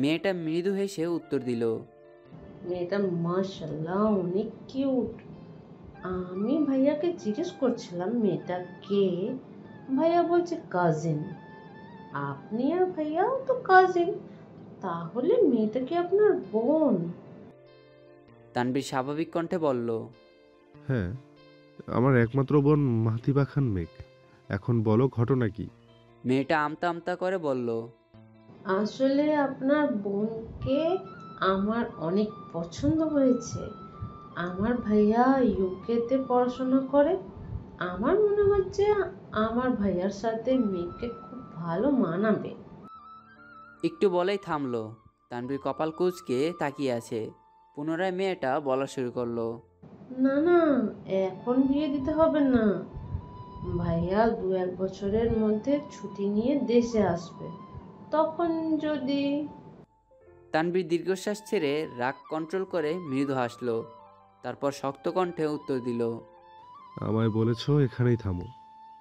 মেয়েটা মৃদু হেসে উত্তর দিল, মেয়েটা মাশাআল্লাহ অনেক কিউট। আমি ভাইয়াকে জিজ্ঞেস করছিলাম মেয়েটা কে, ভাইয়া বলছে কাজিন। আপনি আর ভাইয়াও তো কাজিন, তাহলে মেয়েটা কি আপনার বোন? তানবীর স্বাভাবিক কণ্ঠে বলল, হ্যাঁ, আমার একমাত্র বোন মাহতিবা খান মেঘ। এখন বলো ঘটনা কি? মেয়েটা আমতা আমতা করে বলল, আসলে আপনার বোনকে আমার অনেক পছন্দ হয়েছে। আমার ভাইয়া ইউকেতে পড়াশোনা করে। আমার মনে হচ্ছে আমার ভাইয়ার সাথে মেয়েকে খুব ভালো মানাবে। একটু বলেই থামলো। তানবীর কপাল কুঁচকে তাকিয়ে আছে। পুনরায় মেয়েটা বলা শুরু করলো, না না, এখন বিয়ে দিতে হবে না। ভাইয়া 2-1 বছরের মধ্যে ছুটি নিয়ে দেশে আসবে, তখন যদি। তানবীর দীর্ঘশ্বাস ছেড়ে রাগ কন্ট্রোল করে মৃদু হাসলো। তারপর শক্ত কণ্ঠে উত্তর দিল, আমায় বলেছো এখানেই থামো।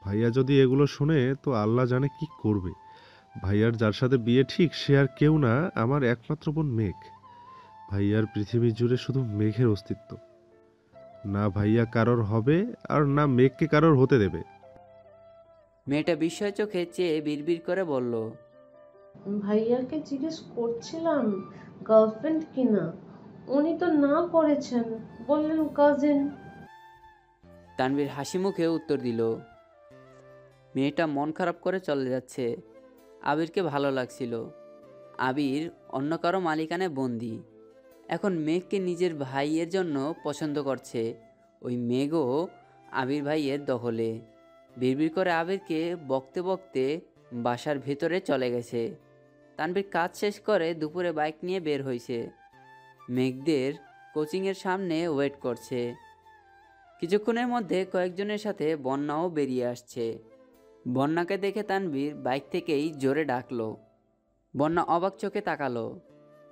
ভাইয়া যদি এগুলো শোনে তো আল্লাহ জানে কি করবে। ভাইয়ার যার সাথে বিয়ে ঠিক সে আর কেউ না, আমার একমাত্র বোন মেঘ। ভাইয়ার পৃথিবী জুড়ে শুধু মেঘের অস্তিত্ব। না ভাইয়া কারোর হবে, আর না মেঘকে কারোর হতে দেবে। মেয়েটা বিস্ময় চোখে চেয়ে বিড়বিড় করে বলল, ভাইয়াকে জিজ্ঞেস করছিলাম গার্লফ্রেন্ড কিনা, উনি তো না করেছেন, বললেন কাজিন। তানবীর হাসি মুখে উত্তর দিল, মেয়েটা মন খারাপ করে চলে যাচ্ছে। আবিরকে ভালো লাগছিল। আবির অন্য কারো মালিকানায় বন্দি। এখন মেঘকে নিজের ভাইয়ের জন্য পছন্দ করছে। ওই মেঘও আবির ভাইয়ের দখলে। বিড়বিড় করে আবিরকে বকতে বকতে বাসার ভেতরে চলে গেছে। তানবীর কাজ শেষ করে দুপুরে বাইক নিয়ে বের হয়েছে। মেঘদের কোচিংয়ের সামনে ওয়েট করছে। কিছুক্ষণের মধ্যে কয়েকজনের সাথে বন্যাও বেরিয়ে আসছে। বন্যাকে দেখে তানবীর বাইক থেকেই জোরে ডাকলো। বন্যা অবাক চোখে তাকালো।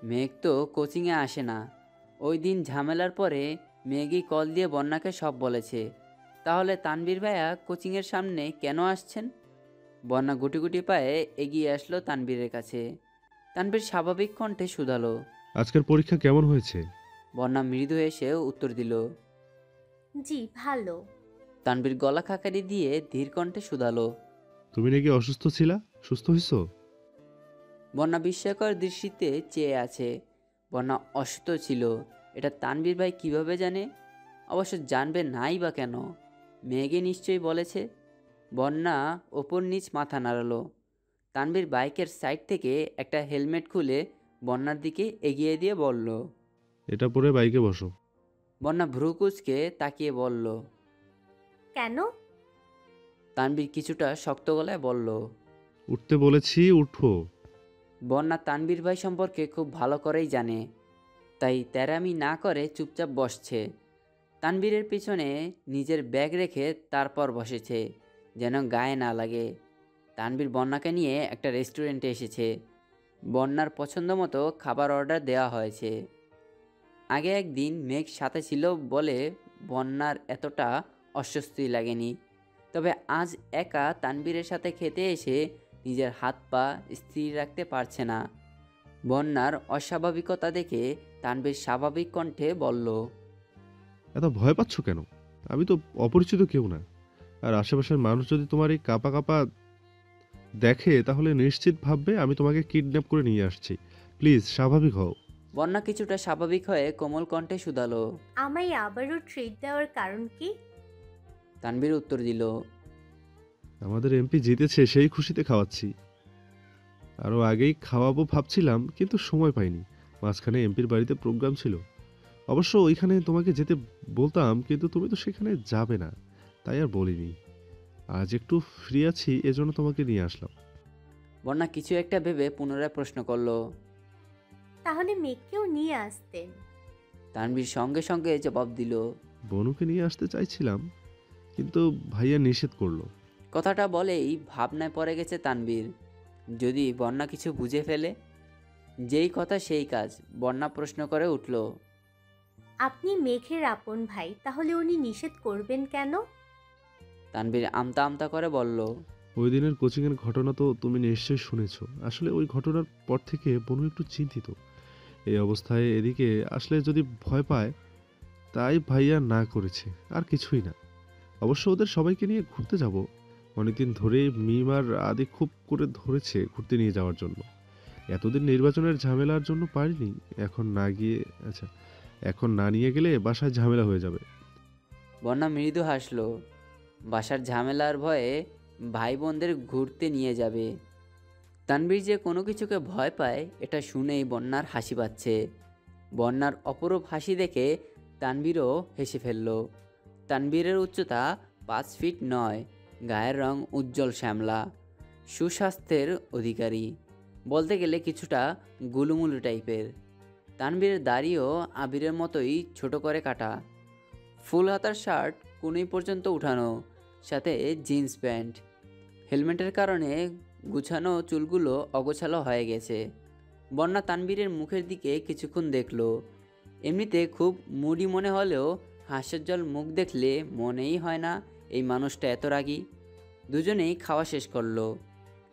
মেঘ তো কোচিংয়ে আসে না। ওই দিন ঝামেলার পরে মেঘই কল দিয়ে বন্যাকে সব বলেছে। তাহলে তানবীর ভাইয়া কোচিংয়ের সামনে কেন আসছেন? বন্যা গুটি গুটি পায়ে এগিয়ে আসলো তানবীরের কাছে। তানবীর স্বাভাবিক কণ্ঠে শুধালো। আজকের পরীক্ষা কেমন হয়েছে? বন্যা মৃদু এসে উত্তর দিল। জি ভালো। তানবীর গলা খাকারি দিয়ে ধীর কণ্ঠে শুধালো। তুমি নাকি অসুস্থ ছিলা, সুস্থ হইছো? বন্যা বিস্ময়কর দৃষ্টিতে চেয়ে আছে। বন্যা অসুস্থ ছিল, এটা তানবীর ভাই কিভাবে জানে? অবশ্য জানবে নাই বা কেন? মেঘে নিশ্চয়ই বলেছে। বন্যা ওপর নিচ মাথা নাড়ালো। তানবীর বাইকের সাইড থেকে একটা হেলমেট খুলে বন্যার দিকে এগিয়ে দিয়ে বলল। এটা পরে বাইকে বসো। বন্যা ভ্রু কুঁচকে তাকিয়ে বলল। কেন? তানবীর কিছুটা শক্ত গলায় বলল। উঠতে বলেছি, উঠো। বন্যা তানবীর ভাই সম্পর্কে খুব ভালো করেই জানে, তাই তেরামি না করে চুপচাপ বসছে। তানবীরের পিছনে নিজের ব্যাগ রেখে তারপর বসেছে, যেন গায়ে না লাগে। তানবীর বন্যাকে নিয়ে একটা রেস্টুরেন্টে এসেছে। বন্যার পছন্দ মতো খাবার অর্ডার দেওয়া হয়েছে। আগে একদিন মেঘ সাথে ছিল বলে বন্যার এতটা অস্বস্তি লাগেনি। তবে আজ একা তানবীরের সাথে খেতে এসে নিজের হাত পা স্থির রাখতে পারছে না। বন্যার অস্বাভাবিকতা দেখে তানবীর স্বাভাবিক কণ্ঠে বলল। এত ভয় পাচ্ছ কেন? আমি তো অপরিচিত কেউ না। আর আশেপাশের মানুষ যদি তোমার এই কাঁপা কাঁপা দেখে তাহলে নিশ্চিত ভাববে আমি তোমাকে কিডন্যাপ করে নিয়ে আসছি। প্লিজ স্বাভাবিক হও। বন্যা কিছুটা স্বাভাবিক হয়ে কোমল কণ্ঠে শুধালো। আমায় আবারও ট্রিট দেওয়ার কারণ কি? তানবীর উত্তর দিল। আমাদের এমপি জিতেছে, সেই খুশিতে খাওয়াচ্ছি। আরও আগেই খাওয়াবো ভাবছিলাম, কিন্তু সময় পাইনি। মাঝখানে এমপির বাড়িতে প্রোগ্রাম ছিল। অবশ্য ওইখানে তোমাকে যেতে বলতাম, কিন্তু তুমি তো সেখানে যাবে না, তাই আর বলিনি। আজ একটু ফ্রি আছি, এজন্য তোমাকে নিয়ে আসলাম। বন্যা কিছু একটা ভেবে পুনরায় প্রশ্ন করলো। তাহলে মেঘকেও নিয়ে আসতেন। তানবীর সঙ্গে সঙ্গে জবাব দিল। বনুকে নিয়ে আসতে চাইছিলাম, কিন্তু ভাইয়া নিষেধ করলো। কথাটা বলেই ভাবনায় পড়ে গেছে তানবীর। যদি বন্যা কিছু বুঝে ফেলে? যেই কথা সেই কাজ। বন্যা প্রশ্ন করে উঠল। আপনি মেঘের আপন ভাই, তাহলে উনি নিষেধ করবেন কেন? তানবীর আমতা আমতা করে বলল। ওই দিনের কোচিংয়ের ঘটনা তো তুমি নিশ্চয়ই শুনেছ। আসলে ওই ঘটনার পর থেকে বনু একটু চিন্তিত। এই অবস্থায় এদিকে আসলে যদি ভয় পায়, তাই ভাইয়া না করেছে, আর কিছুই না। অবশ্য ওদের সবাইকে নিয়ে ঘুরতে যাব। অনেকদিন ধরে মিম আর আদি খুব করে ধরেছে ঘুরতে নিয়ে যাওয়ার জন্য। এতদিন নির্বাচনের ঝামেলার জন্য পারিনি। এখন না গিয়ে আচ্ছা এখন না নিয়ে গেলে বাসায় ঝামেলা হয়ে যাবে। বন্যা মৃদু হাসলো। বাসার ঝামেলার ভয়ে ভাই বোনদের ঘুরতে নিয়ে যাবে। তানবীর যে কোনো কিছুকে ভয় পায় এটা শুনেই বন্যার হাসি পাচ্ছে। বন্যার অপরূপ হাসি দেখে তানবীরও হেসে ফেলল। তানবীরের উচ্চতা 5 ফিট 9, গায়ের রং উজ্জ্বল শ্যামলা, সুস্বাস্থ্যের অধিকারী, বলতে গেলে কিছুটা গুলুমুলু টাইপের। তানবীরের দাড়িও আবিরের মতোই ছোট করে কাটা, ফুল হাতার শার্ট কোনই পর্যন্ত উঠানো, সাথে জিন্স প্যান্ট। হেলমেটের কারণে গুছানো চুলগুলো অগোছালো হয়ে গেছে। বন্যা তানবীরের মুখের দিকে কিছুক্ষণ দেখলো। এমনিতে খুব মুডি মনে হলেও হাস্যোজ্জ্বল মুখ দেখলে মনেই হয় না এই মানুষটা এত রাগী। দুজনেই খাওয়া শেষ করলো।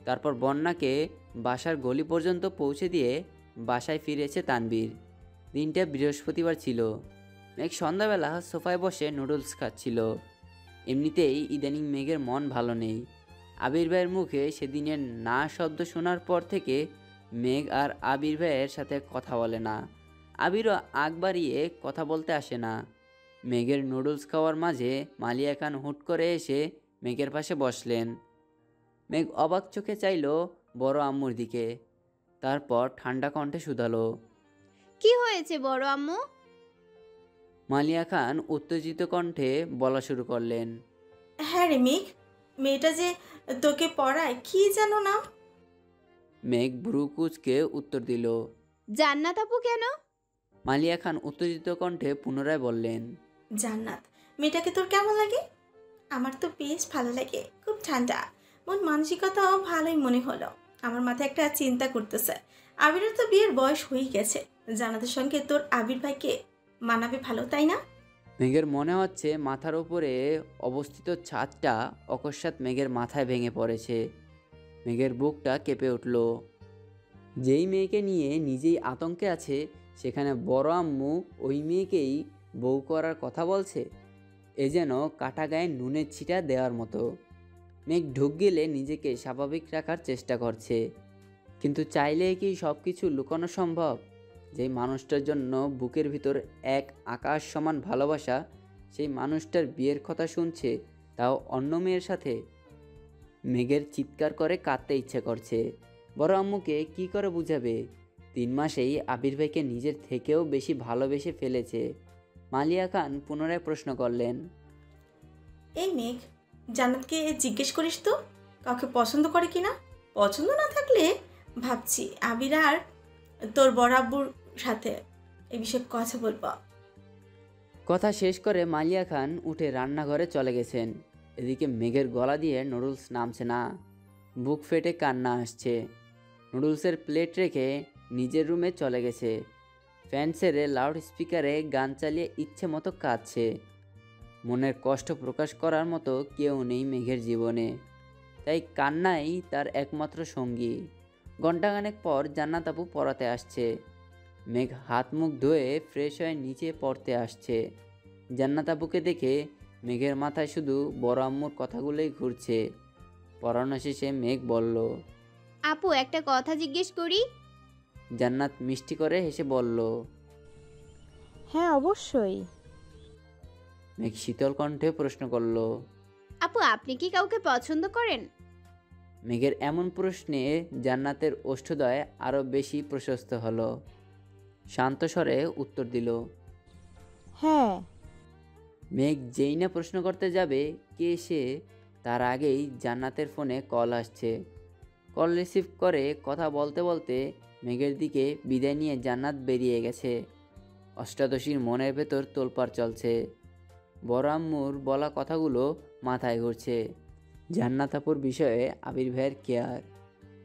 তারপর বন্যাকে বাসার গলি পর্যন্ত পৌঁছে দিয়ে বাসায় ফিরেছে তানবীর। দিনটা বৃহস্পতিবার ছিল। মেঘ সন্ধ্যাবেলা সোফায় বসে নুডলস খাচ্ছিল। এমনিতেই ইদানিং মেঘের মন ভালো নেই। আবির ভাইয়ের মুখে সেদিনের না শব্দ শোনার পর থেকে মেঘ আর আবির ভাইয়ের সাথে কথা বলে না। আবিরও আগ বাড়িয়ে কথা বলতে আসে না। মেঘের নুডলস খাওয়ার মাঝে মালিয়া খান হুট করে এসে মেঘের পাশে বসলেন। মেঘ অবাক চোখে চাইল বড় আম্মুর দিকে, তারপর ঠান্ডা কণ্ঠে শুধালো। কি হয়েছে বড় আম্মু? মালিয়া খান উত্তেজিত কণ্ঠে বলা শুরু করলেন। হ্যাঁ রে মেঘ, মেয়েটা যে তোকে পড়ায় কি যেন নাম? মেঘ ভ্রু কুঁচকে উত্তর দিল। জান্নাত আপু কেন? মালিয়া খান উত্তেজিত কণ্ঠে পুনরায় বললেন। জান্নাত মেয়েটাকে তোর কেমন লাগে? আমার তো বেশ ভালো লাগে, খুব ঠান্ডা, মন মানসিকতাও ভালোই মনে হলো। আমার মাথায় একটা চিন্তা করতেছে, আবিরের তো বিয়ের বয়স হয়ে গেছে, জান্নাতের সঙ্গে তোর আবির ভাইকে মানাবে ভালো, তাই না? মেঘের মনে হচ্ছে মাথার উপরে অবস্থিত ছাদটা অকস্মাৎ মেঘের মাথায় ভেঙে পড়েছে। মেঘের বুকটা কেঁপে উঠল। যেই মেয়েকে নিয়ে নিজেই আতঙ্কে আছে সেখানে বড় আম্মু ওই মেয়েকেই বউ করার কথা বলছে। এ যেন কাটা গায়ে নুনের ছিটা দেওয়ার মতো। মেঘ ঢুক গেলে নিজেকে স্বাভাবিক রাখার চেষ্টা করছে, কিন্তু চাইলে কি সব কিছু লুকানো সম্ভব? যেই মানুষটার জন্য বুকের ভিতর এক আকাশ সমান ভালোবাসা, সেই মানুষটার বিয়ের কথা শুনছে, তাও অন্য মেয়ের সাথে। মেঘের চিৎকার করে কাঁদতে ইচ্ছে করছে। বড় আম্মুকে কি করে বুঝাবে? 3 মাসেই আবির ভাইকে নিজের থেকেও বেশি ভালোবেসে ফেলেছে। মালিয়া খান পুনরায় প্রশ্ন করলেন। এই মেঘ, জান্নাতকে জিজ্ঞেস করিস তো কাউকে পছন্দ করে কিনা? পছন্দ না থাকলে ভাবছি আবির আর তোর বড় আব্বুর সাথে এই বিষয়ে কথা বলবো। কথা শেষ করে মালিয়া খান উঠে রান্নাঘরে চলে গেছেন। এদিকে মেঘের গলা দিয়ে নুডলস নামছে না, বুক ফেটে কান্না আসছে। নুডলসের প্লেট রেখে নিজের রুমে চলে গেছে। ফ্যান ছেড়ে লাউড স্পিকারে গান চালিয়ে ইচ্ছে মতো কাঁদছে। মনের কষ্ট প্রকাশ করার মতো কেউ নেই মেঘের জীবনে, তাই কান্নাই তার একমাত্র সঙ্গী। ঘণ্টাখানেক পর জান্নাত আপু পড়াতে আসছে। মেঘ হাত মুখ ধুয়ে ফ্রেশ হয়ে নিচে পড়তে আসছে। জান্নাত আপুকে দেখে মেঘের মাথায় শুধু বড় আম্মুর কথাগুলোই ঘুরছে। পড়ানো শেষে মেঘ বলল। আপু একটা কথা জিজ্ঞেস করি? জান্নাত মিষ্টি করে হেসে বলল। হ্যাঁ অবশ্যই। মেঘ শীতল কণ্ঠে প্রশ্ন করল। আপু আপনি কি কাউকে পছন্দ করেন? মেঘের এমন প্রশ্নে জান্নাতের ওষ্ঠদয় আরও বেশি প্রশস্ত হলো। শান্ত স্বরে উত্তর দিল। হ্যাঁ। মেঘ যেই না প্রশ্ন করতে যাবে কে সে, তার আগেই জান্নাতের ফোনে কল আসছে। কল রিসিভ করে কথা বলতে বলতে মেঘের দিকে বিদায় নিয়ে জান্নাত বেরিয়ে গেছে। অষ্টাদশীর মনের ভেতর তোলপাড় চলছে। বড় আম্মুর বলা কথাগুলো মাথায় ঘুরছে। জান্নাত আপুর বিষয়ে আবির ভাইয়ের কেয়ার,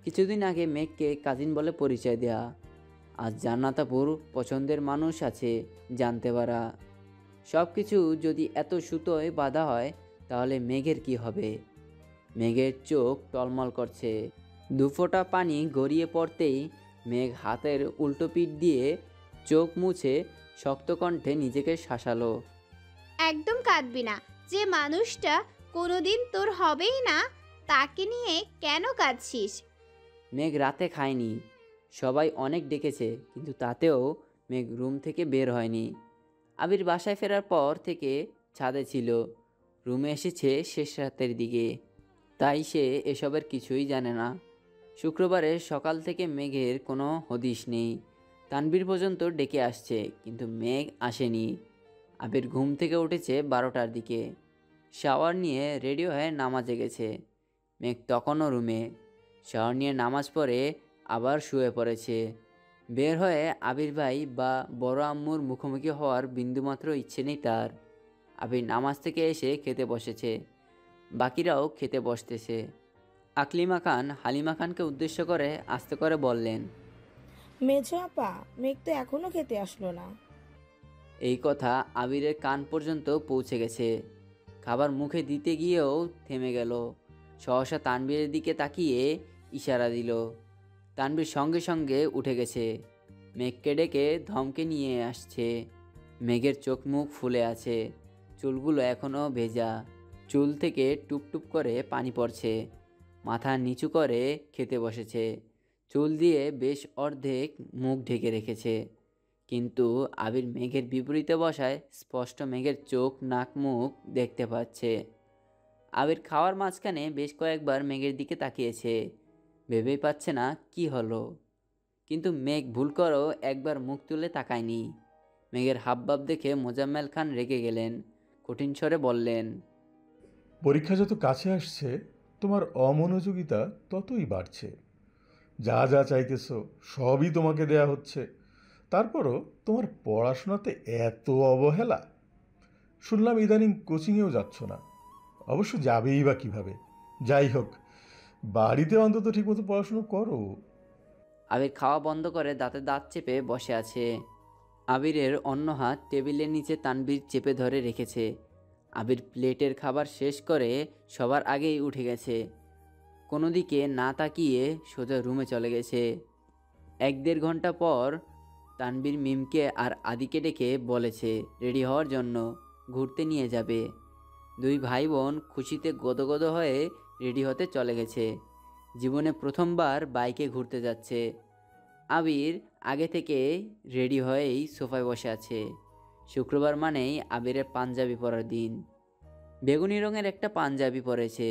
কিছুদিন আগে মেঘকে কাজিন বলে পরিচয় দেয়া, আজ জান্নাত আপুর পছন্দের মানুষ আছে জানতে পারা। সব কিছু যদি এত সুতোয় বাঁধা হয় তাহলে মেঘের কি হবে? মেঘের চোখ টলমল করছে। দুফোঁটা পানি গড়িয়ে পড়তেই মেঘ হাতের উল্টো পিঠ দিয়ে চোখ মুছে শক্ত কণ্ঠে নিজেকে শাসালো। একদম কাঁদবি না। যে মানুষটা কোনোদিন তোর হবেই না, তাকে নিয়ে কেন কাঁদছিস? মেঘ রাতে খায়নি, সবাই অনেক ডেকেছে, কিন্তু তাতেও মেঘ রুম থেকে বের হয়নি। আবির বাসায় ফেরার পর থেকে ছাদে ছিল, রুমে এসেছে শেষ রাতের দিকে, তাই সে এসবের কিছুই জানে না। শুক্রবারে সকাল থেকে মেঘের কোনো হদিশ নেই। তানবীর পর্যন্ত ডেকে আসছে, কিন্তু মেঘ আসেনি। আবির ঘুম থেকে উঠেছে 12টার দিকে, শাওয়ার নিয়ে রেডি হয়ে নামাজে গেছে। মেঘ তখনও রুমে। শাওয়ার নিয়ে নামাজ পড়ে আবার শুয়ে পড়েছে। বের হয়ে আবির ভাই বা বড় আম্মুর মুখোমুখি হওয়ার বিন্দুমাত্র ইচ্ছে নেই তার। আবির নামাজ থেকে এসে খেতে বসেছে, বাকিরাও খেতে বসতেছে। আকলিমা খান হালিমা খানকে উদ্দেশ্য করে আস্তে করে বললেন, মেজো আপা, মেঘ তো এখনো খেতে আসলো না। এই কথা আবিরের কান পর্যন্ত পৌঁছে গেছে। খাবার মুখে দিতে গিয়েও থেমে গেল। সহসা তানবীরের দিকে তাকিয়ে ইশারা দিল। তানবীর সঙ্গে সঙ্গে উঠে গেছে, মেঘকে ডেকে ধমকে নিয়ে আসছে। মেঘের চোখ মুখ ফুলে আছে, চুলগুলো এখনও ভেজা, চুল থেকে টুপটুপ করে পানি পড়ছে। মাথা নিচু করে খেতে বসেছে, চুল দিয়ে বেশ অর্ধেক মুখ ঢেকে রেখেছে। কিন্তু আবির মেঘের বিপরীতে বসায় স্পষ্ট মেঘের চোখ নাক মুখ দেখতে পাচ্ছে। আবির খাওয়ার মাঝখানে বেশ কয়েকবার মেঘের দিকে তাকিয়েছে, ভেবেই পাচ্ছে না কি হলো। কিন্তু মেঘ ভুল করেও একবার মুখ তুলে তাকায়নি। মেঘের হাবভাব দেখে মোজাম্মেল খান রেগে গেলেন, কঠিন স্বরে বললেন, পরীক্ষা যত কাছে আসছে তোমার অমনোযোগিতা ততই বাড়ছে। যা যা চাইতেছো সবই তোমাকে দেয়া হচ্ছে, তারপরও তোমার পড়াশোনাতে এত অবহেলা। শুনলাম ইদানিং কোচিংয়েও যাচ্ছ না, অবশ্য যাবেই বা কীভাবে? যাই হোক, বাড়িতে অন্তত ঠিকমতো পড়াশুনো করো। আবির খাওয়া বন্ধ করে দাঁতে দাঁত চেপে বসে আছে। আবিরের অন্য হাত টেবিলের নিচে তানবীর চেপে ধরে রেখেছে। আবির প্লেটের খাবার শেষ করে সবার আগেই উঠে গেছে। কোনো দিকে না তাকিয়ে সোজা রুমে চলে গেছে। 1-1.5 ঘন্টা পর তানবীর মিমকে আর আদিকে ডেকে বলেছে রেডি হওয়ার জন্য, ঘুরতে নিয়ে যাবে। দুই ভাই বোন খুশিতে গদগদ হয়ে রেডি হতে চলে গেছে। জীবনে প্রথমবার বাইকে ঘুরতে যাচ্ছে। আবির আগে থেকে রেডি হয়েই সোফায় বসে আছে। শুক্রবার মানেই আবিরের পাঞ্জাবি পরার দিন। বেগুনি রঙের একটা পাঞ্জাবি পরেছে,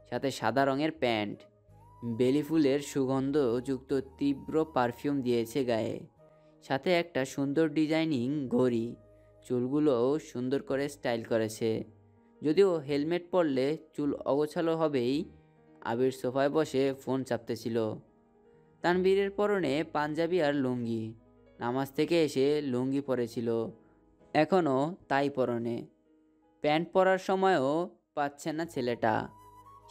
সাথে সাদা রঙের প্যান্ট। বেলি ফুলের সুগন্ধযুক্ত তীব্র পারফিউম দিয়েছে গায়ে, সাথে একটা সুন্দর ডিজাইনিং ঘড়ি। চুলগুলোও সুন্দর করে স্টাইল করেছে, যদিও হেলমেট পরলে চুল অগোছালো হবেই। আবির সোফায় বসে ফোন চাপতেছিল। তানবীরের পরনে পাঞ্জাবি আর লুঙ্গি, নামাজ থেকে এসে লুঙ্গি পরেছিল, এখনও তাই পরনে। প্যান্ট পরার সময়ও পাচ্ছে না ছেলেটা।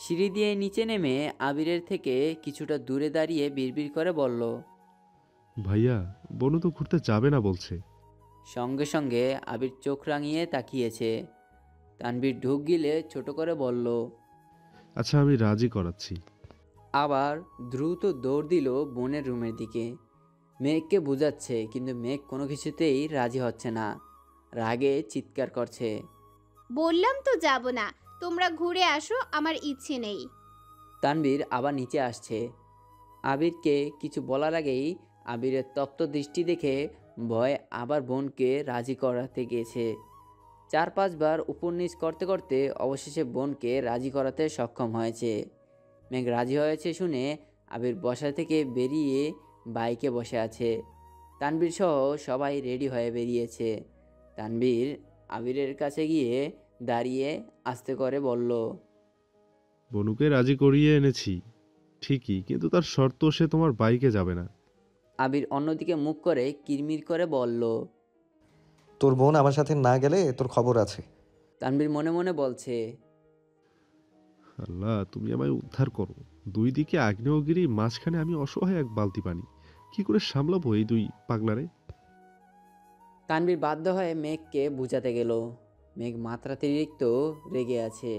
সিঁড়ি দিয়ে নিচে নেমে আবিরের থেকে কিছুটা দূরে দাঁড়িয়ে বিড়বিড় করে বলল, ভাইয়া, বনু তো ঘুরতে যাবে না বলছে। সঙ্গে সঙ্গে আবির চোখ রাঙিয়ে তাকিয়েছে। তানবীর ঢুক গিলে ছোট করে বলল, আচ্ছা, আমি রাজি করাচ্ছি। আবার দ্রুত দৌড় দিল বোনের রুমের দিকে। মেঘকে বোঝাচ্ছে, কিন্তু মেঘ কোনো কিছুতেই রাজি হচ্ছে না, রাগে চিৎকার করছে। বললাম তো যাব না, তোমরা ঘুরে আসো, আমার ইচ্ছে নেই। তানবীর আবার নিচে আসছে। আবিরকে কিছু বলার আগেই আবিরের তপ্ত দৃষ্টি দেখে ভয় আবার বোনকে রাজি করাতে গিয়েছে। 4-5 বার উপর নিচ করতে করতে অবশেষে বোনকে রাজি করাতে সক্ষম হয়েছে। মেঘ রাজি হয়েছে শুনে আবির বসা থেকে বেরিয়ে বাইকে বসে আছে। তানবীর সহ সবাই রেডি হয়ে বেরিয়েছে। তানবীর আবিরের কাছে গিয়ে দাঁড়িয়ে আস্তে করে বলল, বনুকে রাজি করিয়ে এনেছি ঠিকই, কিন্তু তার শর্ত সে তোমার বাইকে যাবে না। আবির অন্যদিকে মুখ করে কিরমির করে বলল, তোর বোন আমার সাথে না গেলে তোর খবর আছে। তানবীর মনে মনে বলছে, আল্লাহ, তুমি আমায় উদ্ধার করো। 2 দিকে আগ্নেয়গিরি, মাঝখানে আমি অসহায় এক বালতি পানি। কি করে সামলাবো এই 2 পাগলারে? তানবীর বাধ্য হয়ে মেঘকে বুঝাতে গেল। মেঘ মাত্রাতিরিক্ত রেগে আছে।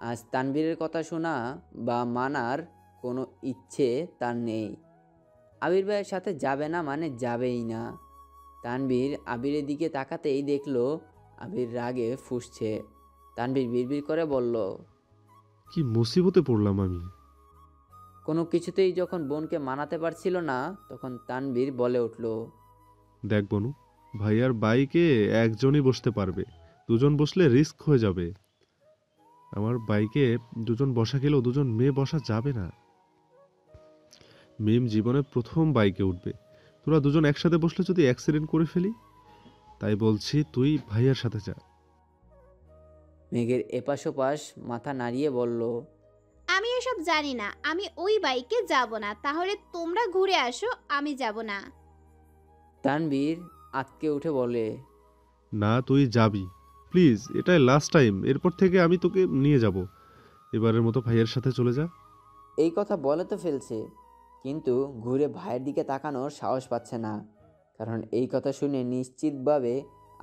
আজ তানভীরের কথা শোনা বা মানার কোনো ইচ্ছে তার নেই। আবির ভাইয়ের সাথে যাবে না মানে যাবেই না। তানভীর আবিরের দিকে তাকাতেই দেখলো আবির রাগে ফুঁসছে। তানভীর বিড়বিড় করে বলল, কি মুসিবতে পড়লাম আমি। কোনো কিছুতেই যখন বোনকে মানাতে পারছিল না তখন তানভীর বলে উঠল, দেখ বনু, ভাইয়ার বাইকে একজনই বসতে পারবে, দুজন বসলে রিস্ক হয়ে যাবে। আমার বাইকে দুজন বসা গেলেও দুজন মেয়ে বসা যাবে না। মিম জীবনে প্রথম বাইকে উঠবে, তোরা দুজন একসাথে বসলে যদি অ্যাক্সিডেন্ট করে ফেলি, তাই বলছি তুই ভাইয়ার সাথে যা। মেঘের এপাশ ওপাশ মাথা নাড়িয়ে বলল, আমি এসব জানি না, আমি ওই বাইকে যাব না। তাহলে তোমরা ঘুরে আসো, আমি যাব না। তানভীর আঁতকে উঠে বলে, না তুই যাবি, প্লিজ, এটাই লাস্ট টাইম, এরপর থেকে আমি তোকে নিয়ে যাব। এবারের মতো ভাইয়ের সাথে চলে যা। এই কথা বলে তো ফেলছে, কিন্তু ঘুরে ভাইয়ের দিকে তাকানোর সাহস পাচ্ছে না। কারণ এই কথা শুনে নিশ্চিতভাবে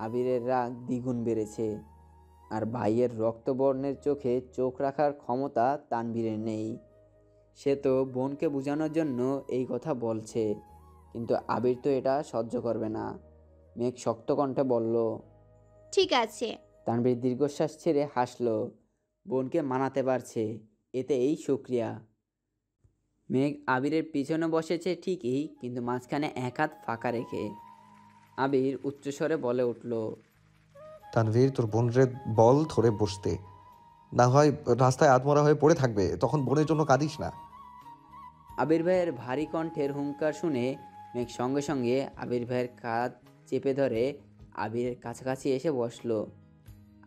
আবিরের রাগ দ্বিগুণ বেড়েছে। আর ভাইয়ের রক্তবর্ণের চোখে চোখ রাখার ক্ষমতা তানভীরের নেই। সে তো বোনকে বোঝানোর জন্য এই কথা বলছে, কিন্তু আবির তো এটা সহ্য করবে না। মেঘ শক্ত কণ্ঠে বলল। ঠিক আছে। তানভীর দীর্ঘশ্বাস ছেড়ে হাসলো। বোনকে মানাতে পারছে, এতেই শুক্রিয়া। মেঘ আবিরের পিছনে বসেছে ঠিকই, কিন্তু মাঝখানে এক হাত ফাঁকা রেখে। আবির উচ্চস্বরে বলে উঠল, তানভীর, তোর বোনরে বল ধরে বসতে, না হয় রাস্তায় আধমরা হয়ে পড়ে থাকবে, তখন বোনের জন্য কাঁদিস না। আবির ভাইয়ের ভারী কণ্ঠের হুঙ্কার শুনে মেঘ সঙ্গে সঙ্গে আবির ভাইয়ের কাঁধ চেপে ধরে আবিরের কাছাকাছি এসে বসলো।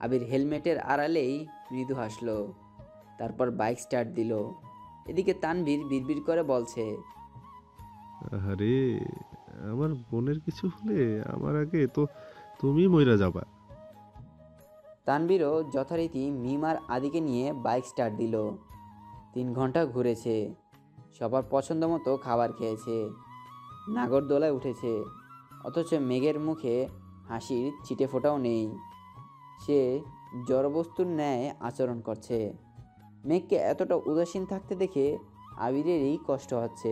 আবির হেলমেটের আড়ালেই মৃদু হাসলো, তারপর বাইক স্টার্ট দিল। এদিকে তানভীর বিড়বিড় করে বলছে, আরে, আমার বোনের কিছু হলে আমার আগে তো তুমি মইরা যাবা। তানভীরও যথারীতি মিমার আদিকে নিয়ে বাইক স্টার্ট দিল। 3 ঘন্টা ঘুরেছে, সবার পছন্দ মতো খাবার খেয়েছে, নাগরদোলায় উঠেছে, অথচ মেঘের মুখে হাসির ছিটে ফোঁটাও নেই। সে জড়বস্তুর ন্যায় আচরণ করছে। মেঘকে এতটা উদাসীন থাকতে দেখে আবিরেরই কষ্ট হচ্ছে।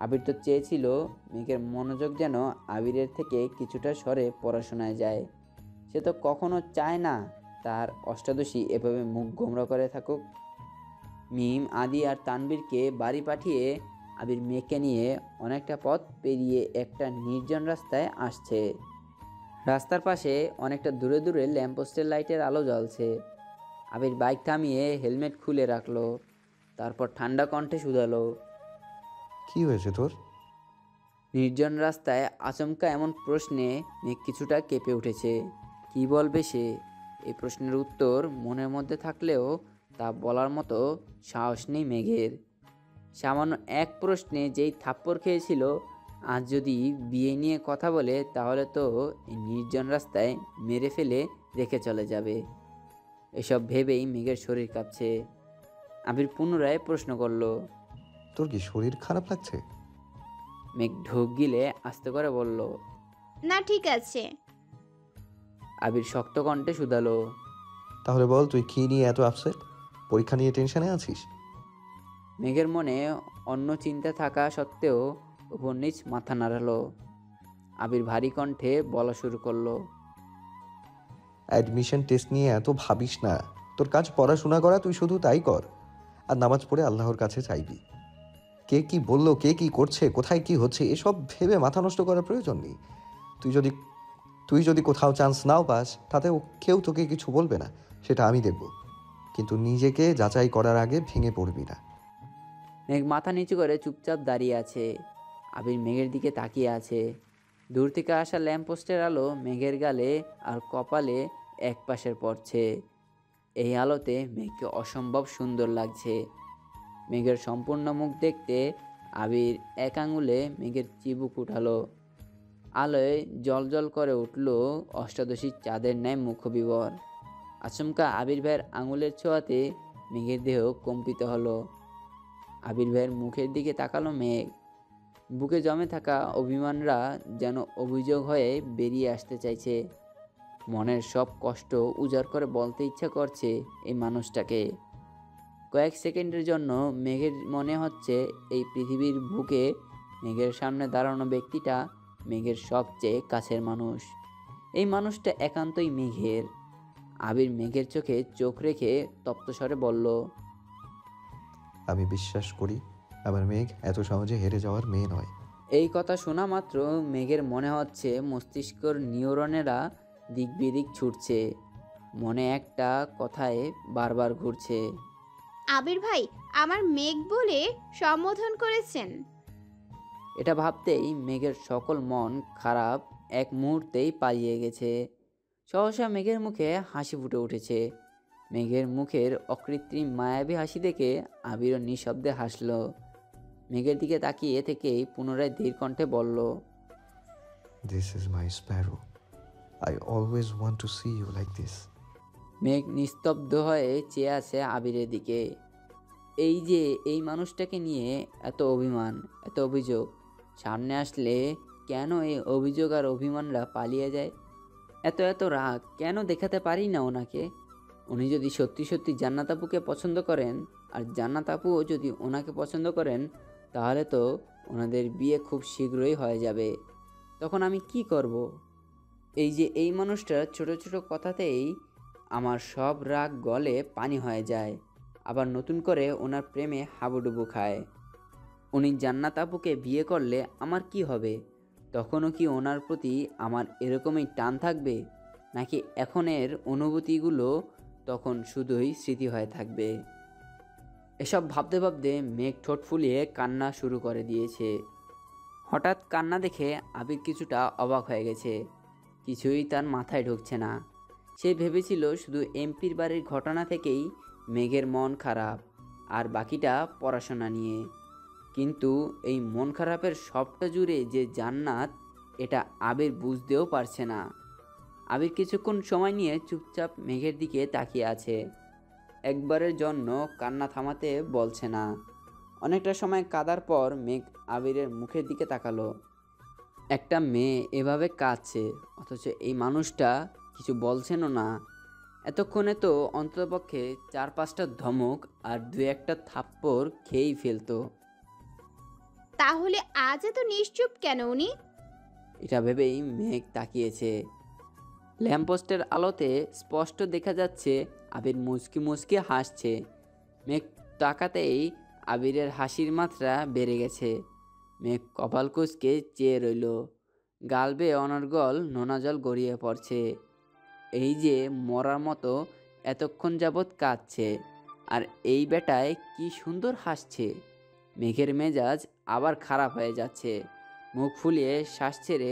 আবির তো চেয়েছিল মেঘের মনোযোগ যেন আবিরের থেকে কিছুটা সরে পড়াশোনায় যায়। সে তো কখনো চায় না তার অষ্টাদশী এভাবে মুখ গোমরা করে থাকুক। মিম, আদি আর তানভীরকে বাড়ি পাঠিয়ে আবির মেঘকে নিয়ে অনেকটা পথ পেরিয়ে একটা নির্জন রাস্তায় আসছে। রাস্তার পাশে অনেকটা দূরে দূরে ল্যাম্পপোস্টের লাইটের আলো জ্বলছে। আবির বাইক থামিয়ে হেলমেট খুলে রাখলো, তারপর ঠান্ডা কণ্ঠে শুধালো, কি হয়েছে তোর? নির্জন রাস্তায় আচমকা এমন প্রশ্নে মেঘ কিছুটা কেঁপে উঠেছে। কি বলবে সে? এই প্রশ্নের উত্তর মনের মধ্যে থাকলেও তা বলার মতো সাহস নেই মেঘের। সামান্য এক প্রশ্নে যেই থাপ্পড় খেয়েছিল, আজ যদি বিয়ে নিয়ে কথা বলে তাহলে তো এই নির্জন রাস্তায় মেরে ফেলে রেখে চলে যাবে। এসব ভেবেই মেঘের শরীর কাঁপছে। আবির পুনরায় প্রশ্ন করলো, তোর কি শরীর খারাপ লাগছে? মেঘ ঢোক গিলে আস্তে করে বলল, না, ঠিক আছে। আবির শক্ত কণ্ঠে শুধালো, তাহলে বল, তুই কি নিয়ে এত আপসেট? পরীক্ষা নিয়ে টেনশনে আছিস? মেঘের মনে অন্য চিন্তা থাকা সত্ত্বেও উপর নিচ মাথা নাড়ালো। আবির ভারী কণ্ঠে বলা শুরু করলো, অ্যাডমিশন টেস্ট নিয়ে এত ভাবিস না। তোর কাজ পড়াশোনা করা, তুই শুধু তাই কর। আর নামাজ পড়ে আল্লাহর কাছে চাইবি। কে কি বললো, কে কি করছে, কোথায় কি হচ্ছে, এসব ভেবে মাথা নষ্ট করার প্রয়োজন নেই। তুই যদি কোথাও চান্স নাও পাস, তাতে কেউ তোকে কিছু বলবে না, সেটা আমি দেখব। কিন্তু নিজেকে যাচাই করার আগে ভেঙে পড়বি না। মেঘ মাথা নিচু করে চুপচাপ দাঁড়িয়ে আছে। আবির মেঘের দিকে তাকিয়ে আছে। দূর থেকে আসা ল্যাম্পপোস্টের আলো মেঘের গালে আর কপালে এক পাশের পড়ছে। এই আলোতে মেঘকে অসম্ভব সুন্দর লাগছে। মেঘের সম্পূর্ণ মুখ দেখতে আবির এক আঙুলে মেঘের চিবুক উঠালো। আলোয় জলজল করে উঠল অষ্টাদশী চাঁদের ন্যায় মুখবিবর। আচমকা আবির ভাইয়ের আঙুলের ছোঁয়াতে মেঘের দেহ কম্পিত হলো। আবির ভাইয়ের মুখের দিকে তাকালো মেঘ। বুকে জমে থাকা অভিমানরা যেন অভিযোগ হয়ে বেরিয়ে আসতে চাইছে। মনের সব কষ্ট উজাড় করে বলতে ইচ্ছা করছে এই মানুষটাকে, কয়েক সেকেন্ডের জন্য মেঘের মনে হচ্ছে এই পৃথিবীর বুকে মেঘের সামনে দাঁড়ানো ব্যক্তিটা মেঘের সবচেয়ে কাছের মানুষ। এই মানুষটা একান্তই মেঘের। আবির মেঘের চোখে চোখ রেখে তপ্তস্বরে বলল, আমি বিশ্বাস করি আমার মেঘ এত সহজে হেরে যাওয়ার মেয়ে নয়। এই কথা শোনা মাত্র মেঘের মনে হচ্ছে মস্তিষ্কর নিউরনেরা দিক বিদিক ছুটছে। মনে একটা কথায় বারবার ঘুরছে। আবির ভাই আমার মেঘ বলে সম্বোধন করেছেন। এটা ভাবতেই মেঘের সকল মন খারাপ এক মুহূর্তেই পালিয়ে গেছে। সহসা মেঘের মুখে হাসি ফুটে উঠেছে। মেঘের মুখের অকৃত্রিম মায়াবী হাসি দেখে আবিরও নিঃশব্দে হাসল। মেঘের দিকে তাকিয়ে থেকেই পুনরায় ধীর কণ্ঠে বলল, this is my sparrow, I always want to see you like this. মেঘ নিস্তব্ধ হয়ে চেয়ে আছে আবিরের দিকে। এই যে এই মানুষটাকে নিয়ে এত অভিমান, এত অভিযোগ, সামনে আসলে কেন এই অভিযোগ আর অভিমানরা পালিয়ে যায়? এত এত রাগ কেন দেখাতে পারি না ওনাকে? উনি যদি সত্যি সত্যি জান্নাত আপুকে পছন্দ করেন আর জান্নাত আপুও যদি ওনাকে পছন্দ করেন, তাহলে তো ওনাদের বিয়ে খুব শীঘ্রই হয়ে যাবে। তখন আমি কি করব? এই যে এই মানুষটার ছোট ছোট কথাতেই আমার সব রাগ গলে পানি হয়ে যায়, আবার নতুন করে ওনার প্রেমে হাবুডুবু খায়। উনি জান্নাত আপুকে বিয়ে করলে আমার কি হবে? তখনও কি ওনার প্রতি আমার এরকমই টান থাকবে, নাকি এখনের অনুভূতিগুলো তখন শুধুই স্মৃতি হয়ে থাকবে? এসব ভাবতে ভাবতে মেঘ ঠোঁট ফুলিয়ে কান্না শুরু করে দিয়েছে। হঠাৎ কান্না দেখে আবির কিছুটা অবাক হয়ে গেছে। কিছুই তার মাথায় ঢুকছে না। সে ভেবেছিল শুধু এমপির বাড়ির ঘটনা থেকেই মেঘের মন খারাপ, আর বাকিটা পড়াশোনা নিয়ে। কিন্তু এই মন খারাপের সবটা জুড়ে যে জান্নাত, এটা আবির বুঝতেও পারছে না। আবির কিছুক্ষণ সময় নিয়ে চুপচাপ মেঘের দিকে তাকিয়ে আছে। একবারের জন্য কান্না থামাতে বলছে না। অনেকটা সময় কাঁদার পর মেঘ আবিরের মুখের দিকে তাকালো। একটা মেয়ে এভাবে কাঁদছে, অথচ এই মানুষটা কিছু বলছেনও না। এতক্ষণে তো অন্ততপক্ষে 4-5টা ধমক আর 2-1টা থাপ্পড় খেয়েই ফেলতো। তাহলে আজ এত নিশ্চুপ কেন উনি? এটা ভেবেই মেঘ তাকিয়েছে। ল্যাম্পপোস্টের আলোতে স্পষ্ট দেখা যাচ্ছে আবির মুচকি মুচকি হাসছে। মেঘ তাকাতেই আবিরের হাসির মাত্রা বেড়ে গেছে। মেঘ কপাল কুঁচকে চেয়ে রইল। গাল বেয়ে অনর্গল নোনা জল গড়িয়ে পড়ছে। এই যে মরার মতো এতক্ষণ যাবৎ কাঁদছে, আর এই বেটায় কি সুন্দর হাসছে। মেঘের মেজাজ আবার খারাপ হয়ে যাচ্ছে। মুখ ফুলিয়ে শ্বাস ছেড়ে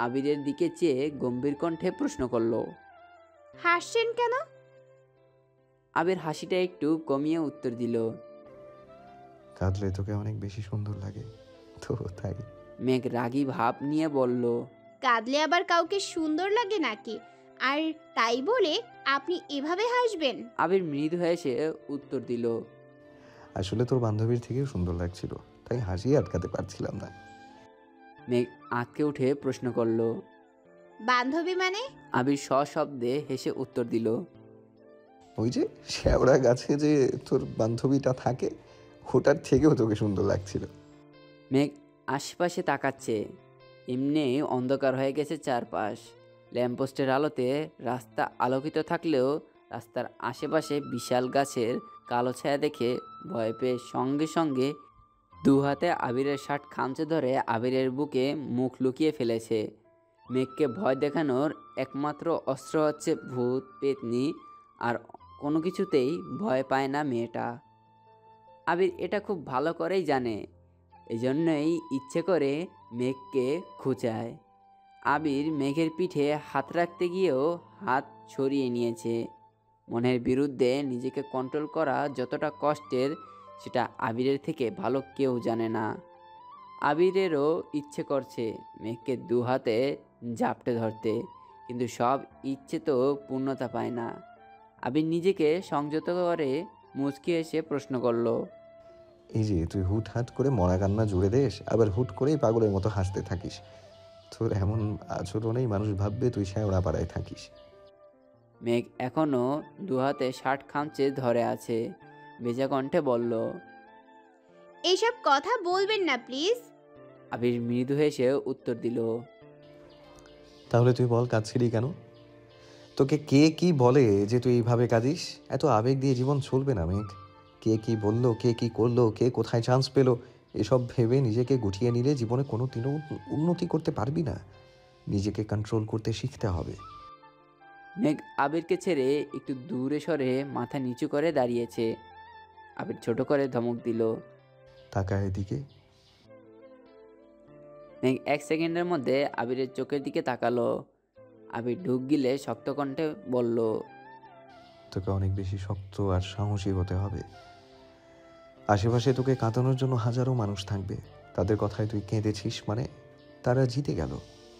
আবিরের দিকে চেয়ে গম্ভীর কণ্ঠে প্রশ্ন করল, হাসছেন কেন? আবির হাসিটা একটু কমিয়ে উত্তর দিল, কাঁদলে তোকে অনেক বেশি সুন্দর লাগে তো তাই। মেঘ রাগী ভাব নিয়ে বলল, কাঁদলে আবার কাউকে সুন্দর লাগে নাকি? আর তাই বলে আপনি এভাবে হাসবেন? আবির মৃদু হেসে উত্তর দিল, আসলে তোর বান্ধবীর থেকেও সুন্দর লাগছিল, তাই হাসি আটকাতে পারছিলাম না। মেঘ আঁতকে উঠে প্রশ্ন করল, বান্ধবী মানে? আবির সশব্দে হেসে উত্তর দিল, ওই যে শেওড়া গাছে যে তোর বান্ধবীটা থাকে, ওটার থেকেও তোকে সুন্দর লাগছিল। মেঘ আশপাশে তাকাচ্ছে। এমনি অন্ধকার হয়ে গেছে চারপাশ। ল্যাম্পপোস্টের আলোতে রাস্তা আলোকিত থাকলেও রাস্তার আশেপাশে বিশাল গাছের কালো ছায়া দেখে ভয় পেয়ে সঙ্গে সঙ্গে দু হাতে আবিরের শার্ট খামচে ধরে আবিরের বুকে মুখ লুকিয়ে ফেলেছে। মেঘকে ভয় দেখানোর একমাত্র অস্ত্র হচ্ছে ভূত পেতনি, আর কোনো কিছুতেই ভয় পায় না মেয়েটা। আবির এটা খুব ভালো করেই জানে, এজন্যই ইচ্ছে করে মেঘকে খুঁচায়। আবির মেঘের পিঠে হাত রাখতে গিয়েও হাত ছড়িয়ে নিয়েছে। মনের বিরুদ্ধে নিজেকে কন্ট্রোল করা যতটা কষ্টের, সেটা আবিরের থেকে ভালো কেউ জানে না। আবিরেরও ইচ্ছে করছে মেঘকে দু হাতে জাপটে ধরতে, কিন্তু সব ইচ্ছে তো পূর্ণতা পায় না। আবির নিজেকে সংযত করে মুচকি এসে প্রশ্ন করল, এই যে তুই হুট হাট করে মরা কান্না জুড়ে দেস, আবার হুট করেই পাগলের মতো হাসতে থাকিস। তোর এমন আচরণেই মানুষ ভাববে তুই শেওড়া পাড়ায় থাকিস। মেঘ এখনও দু হাতে শার্ট খামচে ধরে আছে। ভেজা কণ্ঠে বলল। এইসব কথা বলবেন না প্লিজ। আবির মৃদু হেসে উত্তর দিল। তাহলে তুই বল, কাঁদছিলি কেন? তোকে কে কি বলে যে তুই এইভাবে কাঁদিস? এত আবেগ দিয়ে জীবন চলবে না মেঘ। কে কি বললো, কে কি করলো, কে কোথায় চান্স পেলো, এসব ভেবে নিজেকে গুটিয়ে নিলে জীবনে কোনো দিনও উন্নতি করতে পারবি না। নিজেকে কন্ট্রোল করতে শিখতে হবে। মেঘ আবিরকে ছেড়ে একটু দূরে সরে মাথা নিচু করে দাঁড়িয়েছে। আবির ছোট করে ধমক দিল। তাকা এদিকে। মেঘ 1 সেকেন্ডের মধ্যে আবিরের চোখের দিকে তাকালো। আবির ঢুক গিলে শক্ত কণ্ঠে বলল। তোকে অনেক বেশি শক্ত আর সাহসী হতে হবে। আশেপাশে তোকে কাঁদানোর জন্য হাজারো মানুষ থাকবে। তাদের কথায় তুই কেঁদেছিস মানে তারা জিতে গেল।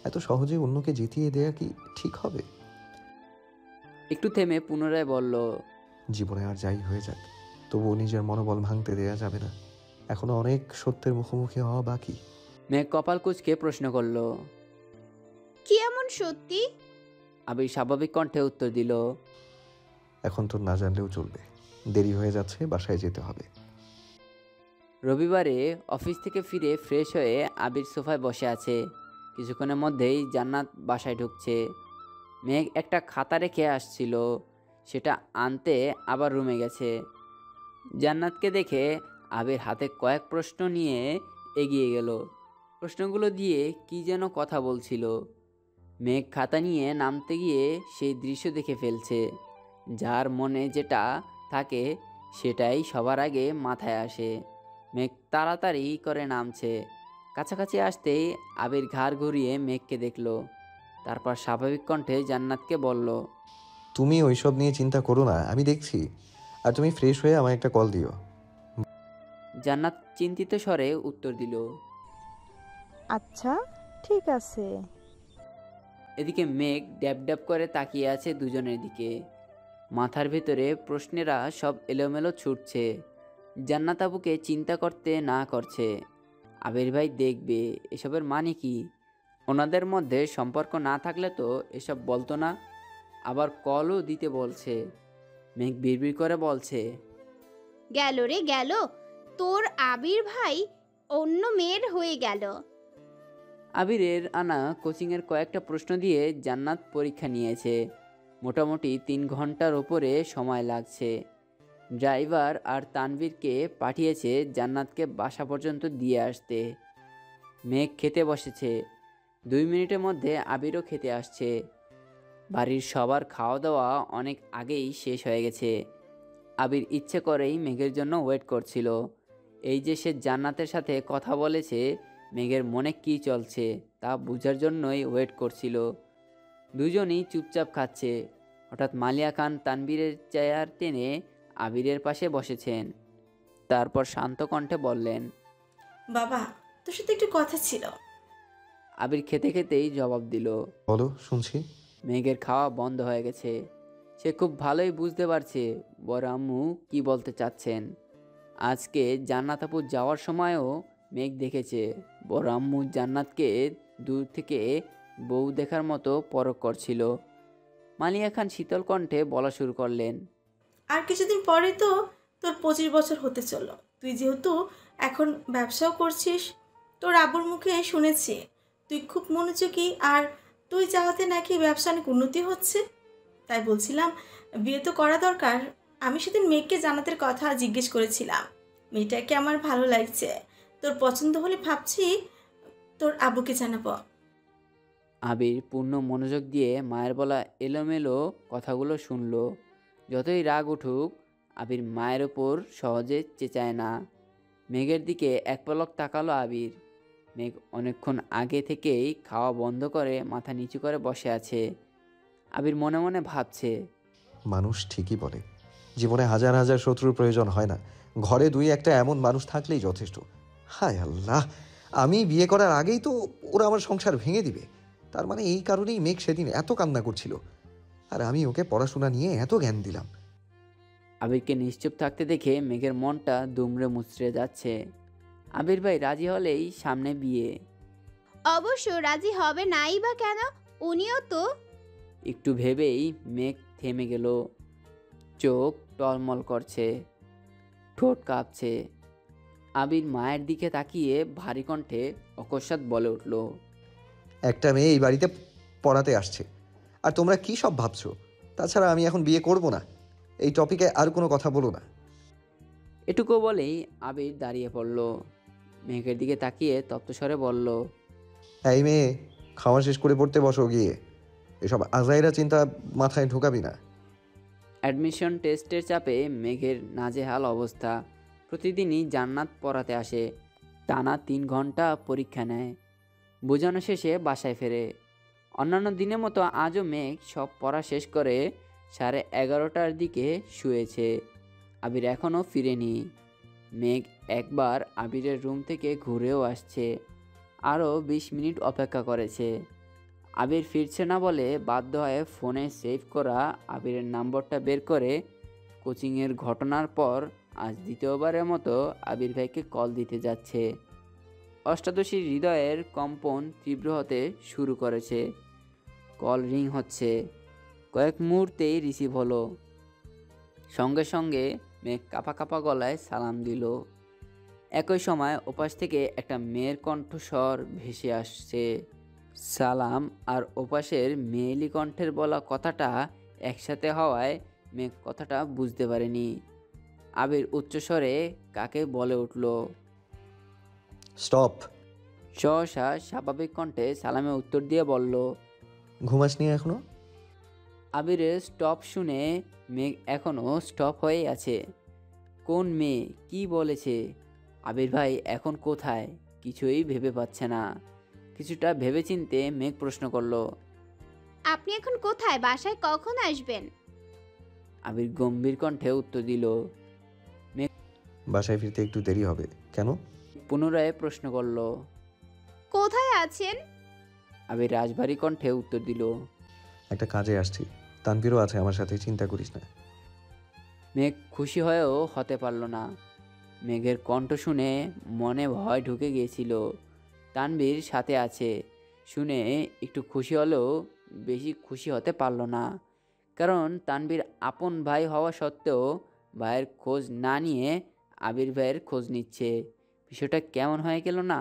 এত সহজে অন্যকে জিতিয়ে দেয়া কি ঠিক হবে? একটু থেমে পুনরায় বলল। জীবনে আর যাই হয়ে যাক, তবুও নিজের মনোবল ভাঙতে দেয়া যাবে না। এখনো অনেক সত্যের মুখোমুখি হওয়া বাকি। মেঘ কপাল কুঁচকে প্রশ্ন করল। কি এমন সত্যি? আবির স্বাভাবিক কণ্ঠে উত্তর দিল। এখন তোর না জানলেও চলবে। দেরি হয়ে যাচ্ছে, বাসায় যেতে হবে। রবিবারে অফিস থেকে ফিরে ফ্রেশ হয়ে আবির সোফায় বসে আছে। কিছুক্ষণের মধ্যেই জান্নাত বাসায় ঢুকছে। মেঘ একটা খাতা রেখে আসছিল, সেটা আনতে আবার রুমে গেছে। জান্নাতকে দেখে আবির হাতে কয়েক প্রশ্ন নিয়ে এগিয়ে গেল। প্রশ্নগুলো দিয়ে কি যেন কথা বলছিল। মেঘ খাতা নিয়ে নামতে গিয়ে সেই দৃশ্য দেখে ফেলছে। যার মনে যেটা থাকে সেটাই সবার আগে মাথায় আসে। মেঘ তাড়াতাড়ি করে নামছে। কাছাকাছি আসতেই আবির ঘাড় ঘুরিয়ে মেঘকে দেখল। তারপর স্বাভাবিক কণ্ঠে জান্নাতকে বলল। তুমি ওইসব নিয়ে চিন্তা করো না, আমি দেখছি। আর তুমি ফ্রেশ হয়ে আমায় একটা কল দিও। জান্নাত চিন্তিত স্বরে উত্তর দিল। আচ্ছা ঠিক আছে। এদিকে মেঘ ড্যাব ড্যাব করে তাকিয়ে আছে দুজনের দিকে। মাথার ভেতরে প্রশ্নেরা সব এলোমেলো ছুটছে। জান্নাত আবুকে চিন্তা করতে না করছে। আবির ভাই দেখবে এসবের মানে কি? ওনাদের মধ্যে সম্পর্ক না থাকলে তো এসব বলতো না। আবার কলও দিতে বলছে। মেঘ বিড়বিড় করে বলছে। গেল রে গেল, তোর আবির ভাই অন্য মেয়ের হয়ে গেল। আবিরের আনা কোচিংয়ের কয়েকটা প্রশ্ন দিয়ে জান্নাত পরীক্ষা নিয়েছে। মোটামুটি 3 ঘন্টার ওপরে সময় লাগছে। ড্রাইভার আর তানভীরকে পাঠিয়েছে জান্নাতকে বাসা পর্যন্ত দিয়ে আসতে। মেঘ খেতে বসেছে। 2 মিনিটের মধ্যে আবিরও খেতে আসছে। বাড়ির সবার খাওয়া দাওয়া অনেক আগেই শেষ হয়ে গেছে। আবির ইচ্ছে করেই মেঘের জন্য ওয়েট করছিল। এই যে সে জান্নাতের সাথে কথা বলেছে, মেঘের মনে কি চলছে তা বোঝার জন্যই ওয়েট করছিল। দুজনই চুপচাপ খাচ্ছে। হঠাৎ মালিয়া খান তানভীরের চেয়ার টেনে আবিরের পাশে বসেছেন। তারপর শান্ত কণ্ঠে বললেন। বাবা, তোর সাথে একটু কথা ছিল। আবির খেতে খেতেই জবাব দিল। বলো, শুনছি। মেঘের খাওয়া বন্ধ হয়ে গেছে। সে খুব ভালোই বুঝতে পারছে বড় আম্মু কি বলতে চাচ্ছেন। আজকে জান্নাত আপু যাওয়ার সময়ও মেঘ দেখেছে বড় আম্মু জান্নাতকে দূর থেকে বউ দেখার মতো পরখ করছিল। মালিয়া খান শীতল কণ্ঠে বলা শুরু করলেন। আর কিছুদিন পরে তো তোর 25 বছর হতে চলো। তুই যেহেতু এখন ব্যবসাও করছিস, তোর আব্বুর মুখে শুনেছি তুই খুব মনোযোগী, আর তুই চাওয়াতে নাকি ব্যবসা অনেক উন্নতি হচ্ছে। তাই বলছিলাম বিয়ে তো করা দরকার। আমি সেদিন মেয়েকে জান্নাতের কথা জিজ্ঞেস করেছিলাম। মেয়েটাকে আমার ভালো লাগছে। তোর পছন্দ হলে ভাবছি তোর আব্বুকে জানাবো। আবির পূর্ণ মনোযোগ দিয়ে মায়ের বলা এলোমেলো কথাগুলো শুনল। যতই রাগ উঠুক, আবির মায়ের ওপর সহজে চেঁচায় না। মেঘের দিকে এক পলক তাকালো আবির। মেঘ অনেকক্ষণ আগে থেকেই খাওয়া বন্ধ করে মাথা নিচু করে বসে আছে। আবির মনে মনে ভাবছে, মানুষ ঠিকই বলে, জীবনে হাজার হাজার শত্রুর প্রয়োজন হয় না, ঘরে 2-1টা এমন মানুষ থাকলেই যথেষ্ট। হায় আল্লাহ, আমি বিয়ে করার আগেই তো ওরা আমার সংসার ভেঙে দিবে। তার মানে এই কারণেই মেঘ সেদিন এত কান্না করছিল, আর আমি ওকে পড়াশোনা নিয়ে এত জ্ঞান দিলাম। আবিরকে নিশ্চুপ থাকতে দেখে মেঘের মনটা দুমড়ে মুচড়ে যাচ্ছে। আবির ভাই রাজি হলেই সামনে বিয়ে। অবশ্য রাজি হবে নাই বা কেন, উনিও তো। একটু ভেবেই মেঘ থেমে গেল। চোখ টলমল করছে। ঠোঁট কাঁপছে। আবির মায়ের দিকে তাকিয়ে ভারী কণ্ঠে অকস্মাৎ বলে উঠল, একটা মেয়ে এই বাড়িতে পড়াতে আসছে, আর তোমরা কি সব ভাবছো? তাছাড়া আমি এখন বিয়ে করব না। এই টপিকে আর কোনো কথা বলো না। এটুকু বলেই আবির দাঁড়িয়ে পড়ল। মেঘের দিকে তাকিয়ে তপ্তস্বরে বলল, এই মেয়ে, খাওয়া শেষ করে পড়তে বসো গিয়ে। এসব আজাইরা চিন্তা মাথায় ঢোকাবি না। অ্যাডমিশন টেস্টের চাপে মেঘের নাজেহাল অবস্থা। প্রতিদিনই জান্নাত পড়াতে আসে, টানা 3 ঘন্টা পরীক্ষা নেয়, বোঝানো শেষে বাসায় ফেরে। অন্যান্য দিনের মতো আজও মেঘ সব পড়া শেষ করে 11:30টার দিকে শুয়েছে। আবির এখনও ফিরেনি। মেঘ একবার আবিরের রুম থেকে ঘুরেও আসছে, আরও 20 মিনিট অপেক্ষা করেছে। আবির ফিরছে না বলে বাধ্য হয়ে ফোনে সেভ করা আবিরের নম্বরটা বের করে কোচিংয়ের ঘটনার পর আজ দ্বিতীয়বারের মতো আবির ভাইকে কল দিতে যাচ্ছে। অষ্টাদশীর হৃদয়ের কম্পন তীব্র হতে শুরু করেছে। কল রিং হচ্ছে, কয়েক মুহূর্তেই রিসিভ হলো। সঙ্গে সঙ্গে মেঘ কাঁপা কাঁপা গলায় সালাম দিল। একই সময় ওপাশ থেকে একটা মেয়ের কণ্ঠস্বর ভেসে আসছে। সালাম আর ওপাশের মেয়েলি কণ্ঠের বলা কথাটা একসাথে হওয়ায় মেঘ কথাটা বুঝতে পারেনি। আবির উচ্চস্বরে কাকে বলে উঠল। স্টপ। সহসা স্বাভাবিক কণ্ঠে সালামে উত্তর দিয়ে বলল, ঘুমাসনি এখনো? আবিরের স্টপ শুনে মেঘ এখনও স্টপ হয়ে আছে। কোন মেয়ে, কি বলেছে? আবির ভাই এখন কোথায়? কিছুই ভেবে পাচ্ছে না। কিছুটা ভেবেচিন্তে মেঘ প্রশ্ন করল, আপনি এখন কোথায়? বাসায় কখন আসবেন? আবির গম্ভীর কণ্ঠে উত্তর দিল। বাসায় ফিরতে একটু দেরি হবে। কেন? পুনরায় প্রশ্ন করল। কোথায় আছেন? আবির রাজভারী কণ্ঠে উত্তর দিল। একটা কাজে আসছি, তানভীরও আছে আমার সাথে, চিন্তা করিস না। মেঘ খুশি হয়েও হতে পারল না। মেঘের কণ্ঠ শুনে মনে ভয় ঢুকে গিয়েছিল। তানভীর সাথে আছে শুনে একটু খুশি হলেও বেশি খুশি হতে পারল না, কারণ তানভীর আপন ভাই হওয়া সত্ত্বেও ভাইয়ের খোঁজ না নিয়ে আবির ভাইয়ের খোঁজ নিচ্ছে। বিষয়টা কেমন হয়ে গেল না?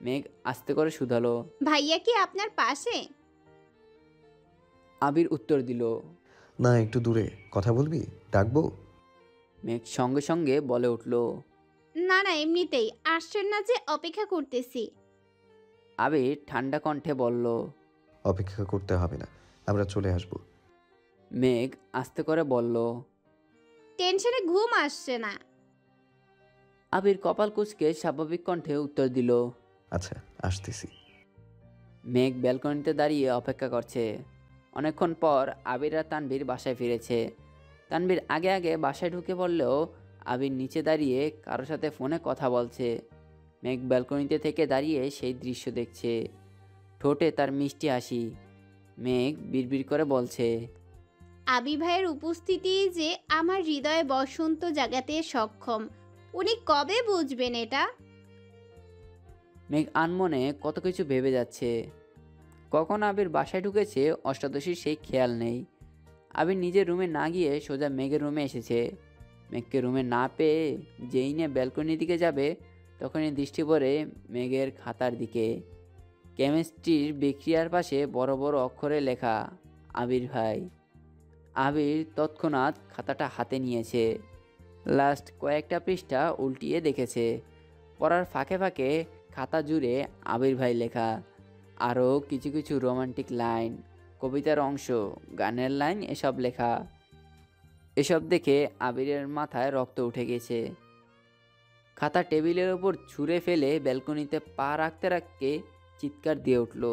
মেঘ আস্তে করে শুধালো, ভাইয়া কি আপনার পাশে? আবির উত্তর দিল, না, একটু দূরে। কথা বলবি? ডাকবো? মেঘ সঙ্গে সঙ্গে বলে উঠল, না না, এমনিতেই আসছেন না যে, অপেক্ষা করতেছি। আবির ঠান্ডা কণ্ঠে বলল, অপেক্ষা করতে হবে না, আমরা চলে আসব। মেঘ আস্তে করে বলল। টেনশনে ঘুম আসছে না। আবির কপাল কুঁচকে স্বাভাবিক কণ্ঠে উত্তর দিল। আচ্ছা, আসতেছি। মেঘ ব্যালকনিতে দাঁড়িয়ে অপেক্ষা করছে। অনেকক্ষণ পর আবির আর তানভীর বাসায় ফিরেছে। তানভীর আগে আগে বাসায় ঢুকে পড়লেও আবির নিচে দাঁড়িয়ে কারোর সাথে ফোনে কথা বলছে। মেঘ ব্যালকনিতে থেকে দাঁড়িয়ে সেই দৃশ্য দেখছে। ঠোঁটে তার মিষ্টি হাসি। মেঘ বিড়বিড় করে বলছে, আবি ভাইয়ের উপস্থিতি যে আমার হৃদয়ে বসন্ত জাগাতে সক্ষম। উনি কবে বুঝবেন এটা? মেঘ আনমনে কত কিছু ভেবে যাচ্ছে। কখন আবির বাসায় ঢুকেছে অষ্টাদশীর সেই খেয়াল নেই। আবির নিজের রুমে না গিয়ে সোজা মেঘের রুমে এসেছে। মেঘকে রুমে না পেয়ে যেই না ব্যালকনির দিকে যাবে, তখনই দৃষ্টি পড়ে মেঘের খাতার দিকে। কেমিস্ট্রির বিক্রিয়ার পাশে বড় বড় অক্ষরে লেখা আবির ভাই। আবির তৎক্ষণাৎ খাতাটা হাতে নিয়েছে। লাস্ট কয়েকটা পৃষ্ঠা উল্টিয়ে দেখেছে। পড়ার ফাঁকে ফাঁকে খাতা জুড়ে আবির ভাই লেখা, আরও কিছু কিছু রোমান্টিক লাইন, কবিতার অংশ, গানের লাইন, এসব লেখা। এসব দেখে আবিরের মাথায় রক্ত উঠে গেছে। খাতা টেবিলের ওপর ছুঁড়ে ফেলে ব্যালকনিতে পা রাখতে রাখতে চিৎকার দিয়ে উঠল।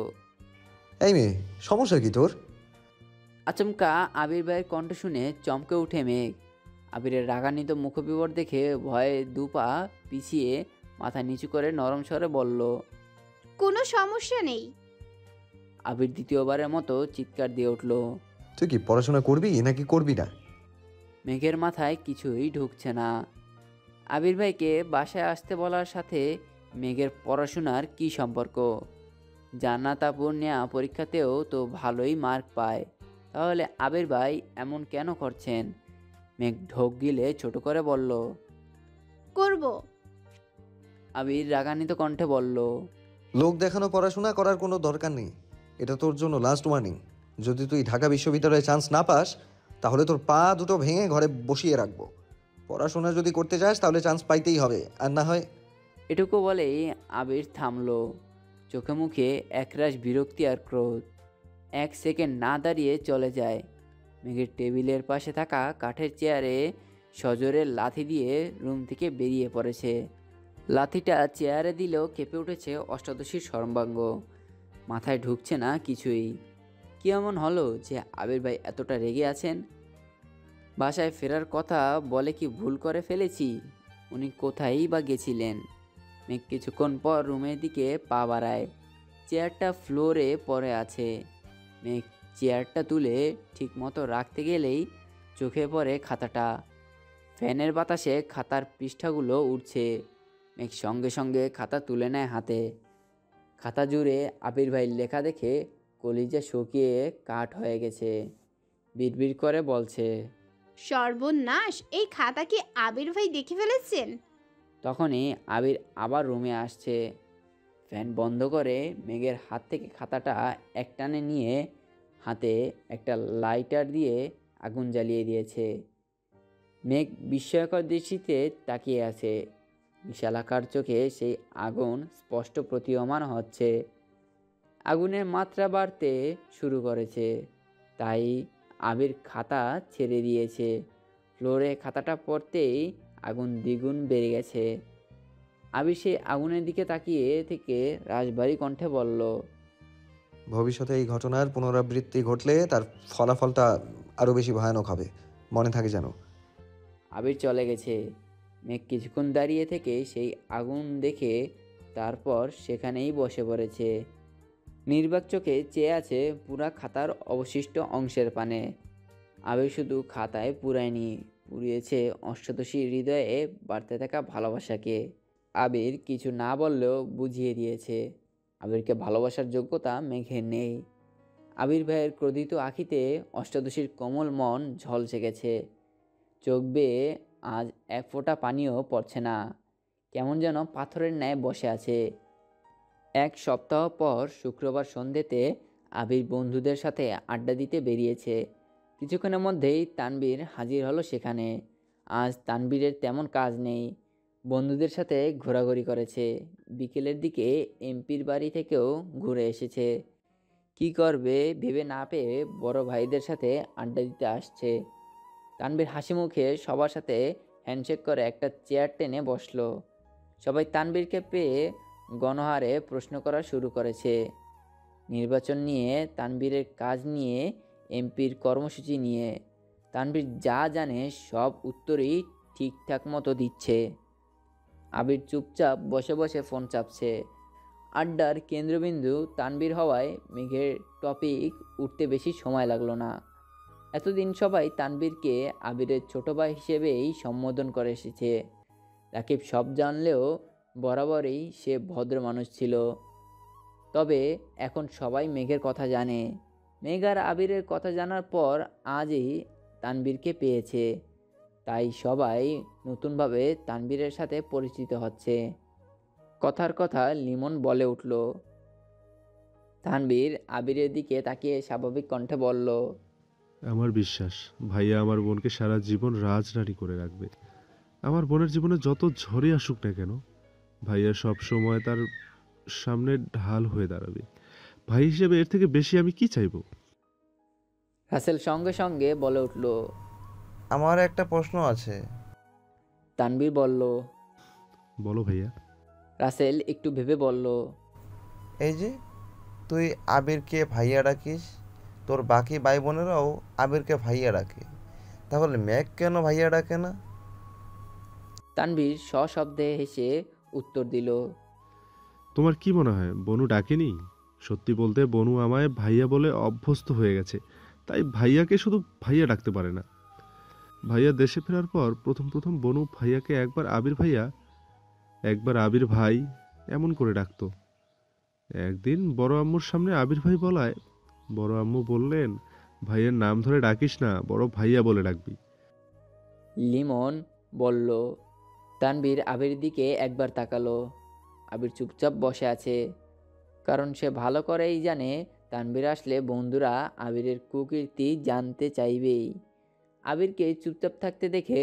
এই মেয়ে, সমস্যা কি তোর? আচমকা আবির ভাইয়ের কণ্ঠ শুনে চমকে উঠে মেঘ। আবিরের রাগান্বিত মুখবিবর দেখে ভয়ে 2 পা পিছিয়ে মাথা নিচু করে নরম স্বরে বলল, কোনো সমস্যা নেই। আবির দ্বিতীয়বারের মতো চিৎকার দিয়ে উঠল। তুই কি পড়াশোনা করবি নাকি করবি না? মেঘের মাথায় কিছুই ঢুকছে না। আবির ভাইকে বাসায় আসতে বলার সাথে মেঘের পড়াশোনার কি সম্পর্ক? জান্নাত আপুর নেয়া পরীক্ষাতেও তো ভালোই মার্ক পায়, তাহলে আবির ভাই এমন কেন করছেন? মেঘ ঢোক গিলে ছোট করে বলল, করব। আবির রাগান্বিত কণ্ঠে বলল। লোক দেখানো পড়াশোনা করার কোনো দরকার নেই। এটা তোর জন্য লাস্ট ওয়ার্নিং। যদি তুই ঢাকা বিশ্ববিদ্যালয়ে চান্স না পাস তাহলে তোর পা দুটো ভেঙে ঘরে বসিয়ে রাখবো। পড়াশোনা যদি করতে চাস তাহলে চান্স পাইতেই হবে, আর না হয়। এটুকু বলেই আবির থামলো। চোখে মুখে একরাশ বিরক্তি আর ক্রোধ। 1 সেকেন্ড না দাঁড়িয়ে চলে যায়। মেঘের টেবিলের পাশে থাকা কাঠের চেয়ারে সজোরে লাথি দিয়ে রুম থেকে বেরিয়ে পড়েছে। লাথিটা চেয়ারে দিলেও কেঁপে উঠেছে অষ্টাদশীর সর্বাঙ্গ। মাথায় ঢুকছে না কিছুই। কি এমন হলো যে আবির ভাই এতটা রেগে আছেন? বাসায় ফেরার কথা বলে কি ভুল করে ফেলেছি? উনি কোথায় বা গেছিলেন? মেঘ কিছুক্ষণ পর রুমের দিকে পা বাড়ায়। চেয়ারটা ফ্লোরে পড়ে আছে। মেঘ চেয়ারটা তুলে ঠিকমতো রাখতে গেলেই চোখে পড়ে খাতাটা। ফ্যানের বাতাসে খাতার পৃষ্ঠাগুলো উড়ছে। মেঘ সঙ্গে সঙ্গে খাতা তুলে নেয় হাতে। খাতা জুড়ে আবির ভাইয়ের লেখা দেখে কলিজা শুকিয়ে কাঠ হয়ে গেছে। বিড়বিড় করে বলছে। সর্বনাশ, এই খাতা কি আবির ভাই দেখে ফেলেছেন? তখনই আবির আবার রুমে আসছে। ফ্যান বন্ধ করে মেঘের হাত থেকে খাতাটা একটানে নিয়ে হাতে একটা লাইটার দিয়ে আগুন জ্বালিয়ে দিয়েছে। মেঘ বিস্ময়কর দৃষ্টিতে তাকিয়ে আছে। বিশালাকার চোখে সেই আগুন স্পষ্ট প্রতীয়মান হচ্ছে। আগুনের মাত্রা বাড়তে শুরু করেছে, তাই আবির খাতা ছেড়ে দিয়েছে। ফ্লোরে খাতাটা পড়তেই আগুন দ্বিগুণ বেড়ে গেছে। আবির সেই আগুনের দিকে তাকিয়ে থেকে রাশভারী কণ্ঠে বলল। ভবিষ্যতে এই ঘটনার পুনরাবৃত্তি ঘটলে তার ফলাফলটা আরও বেশি ভয়ানক হবে, মনে থাকে যেন। আবির চলে গেছে। মেঘ কিছুক্ষণ দাঁড়িয়ে থেকে সেই আগুন দেখে তারপর সেখানেই বসে পড়েছে। নির্বাক চোখে চেয়ে আছে পুরা খাতার অবশিষ্ট অংশের পানে। আবির শুধু খাতায় পুরায়নি, পুড়িয়েছে অষ্টাদশীর হৃদয়ে বাড়তে থাকা ভালোবাসাকে। আবির কিছু না বললেও বুঝিয়ে দিয়েছে আবিরকে ভালোবাসার যোগ্যতা মেঘের নেই। আবির ভাইয়ের ক্রোধিত আখিতে অষ্টাদশীর কোমল মন ঝলসে গেছে। চোখ বেয়ে আজ এক ফোঁটা পানিও পড়ছে না। কেমন যেন পাথরের ন্যায় বসে আছে। 1 সপ্তাহ পর শুক্রবার সন্ধ্যেতে আবির বন্ধুদের সাথে আড্ডা দিতে বেরিয়েছে। কিছুক্ষণের মধ্যেই তানবীর হাজির হলো সেখানে। আজ তানবীরের তেমন কাজ নেই, বন্ধুদের সাথে ঘোরাঘুরি করেছে। বিকেলের দিকে এমপির বাড়ি থেকেও ঘুরে এসেছে। কি করবে ভেবে না পেয়ে বড় ভাইদের সাথে আড্ডা দিতে আসছে। তানবীর হাসি মুখে সবার সাথে হ্যান্ডশেক করে একটা চেয়ার টেনে বসলো। সবাই তানবীরকে পেয়ে গণহারে প্রশ্ন করা শুরু করেছে। নির্বাচন নিয়ে, তানবীরের কাজ নিয়ে, এমপির কর্মসূচি নিয়ে। তানবীর যা জানে সব উত্তরই ঠিকঠাক মতো দিচ্ছে। আবির চুপচাপ বসে বসে ফোন চাপছে। আড্ডার কেন্দ্রবিন্দু তানবীর হওয়ায় মেঘের টপিক উঠতে বেশি সময় লাগলো না। এতদিন সবাই তানবীরকে আবিরের ছোট ভাই হিসেবেই সম্বোধন করে এসেছে। রাকিব সব জানলেও বরাবরই সে ভদ্র মানুষ ছিল। তবে এখন সবাই মেঘের কথা জানে। মেঘ আর আবিরের কথা জানার পর আজই তানবীরকে পেয়েছে, তাই সবাই নতুনভাবে তানবীরের সাথে পরিচিত হচ্ছে। কথার কথা লিমন বলে উঠল। তানবীর আবিরের দিকে তাকিয়ে স্বাভাবিক কণ্ঠে বলল। আমার বিশ্বাস ভাইয়া আমার বোনকে সারা জীবন রাজরানী করে রাখবে। আমার বোনের জীবনে যত ঝড়ই আসুক না কেন, ভাইয়া সব সময় তার সামনে ঢাল হয়ে দাঁড়াবে। ভাই হিসেবে এর থেকে বেশি আমি কি চাইবো? রাসেল সঙ্গে সঙ্গে বলে উঠল। আমার একটা প্রশ্ন আছে। তানবীর বলল। বলো ভাইয়া। রাসেল একটু ভেবে বলল। এই যে তুই আবিরকে ভাইয়া ডাকিস, তোর বাকি ভাই বোনেরাও আবিরকে ভাইয়া ডাকে, তাহলে মেঘ কেন ভাইয়া ডাকে না? তানবীর সশব্দে হেসে উত্তর দিল। তোমার কি মনে হয় বনু ডাকেনি? সত্যি বলতে বনু আমায় ভাইয়া বলে অভ্যস্ত হয়ে গেছে, তাই ভাইয়াকে শুধু ভাইয়া ডাকতে পারে না। ভাইয়া দেশে ফেরার পর প্রথম প্রথম বনু ভাইয়াকে একবার আবির ভাইয়া, একবার আবির ভাই এমন করে ডাকতো। একদিন বড় আম্মুর সামনে আবির ভাই বলায় বড় আম্মু বললেন, ভাইয়ের নাম ধরে ডাকিস না, বড় ভাইয়া বলে ডাকবি। লিমন বলল। তানভীর আবির দিকে একবার তাকালো। আবির চুপচাপ বসে আছে, কারণ সে ভালো করেই জানে তানভীর আসলে বন্ধুরা আবিরের কুকীর্তি জানতে চাইবেই। আবিরকে চুপচাপ থাকতে দেখে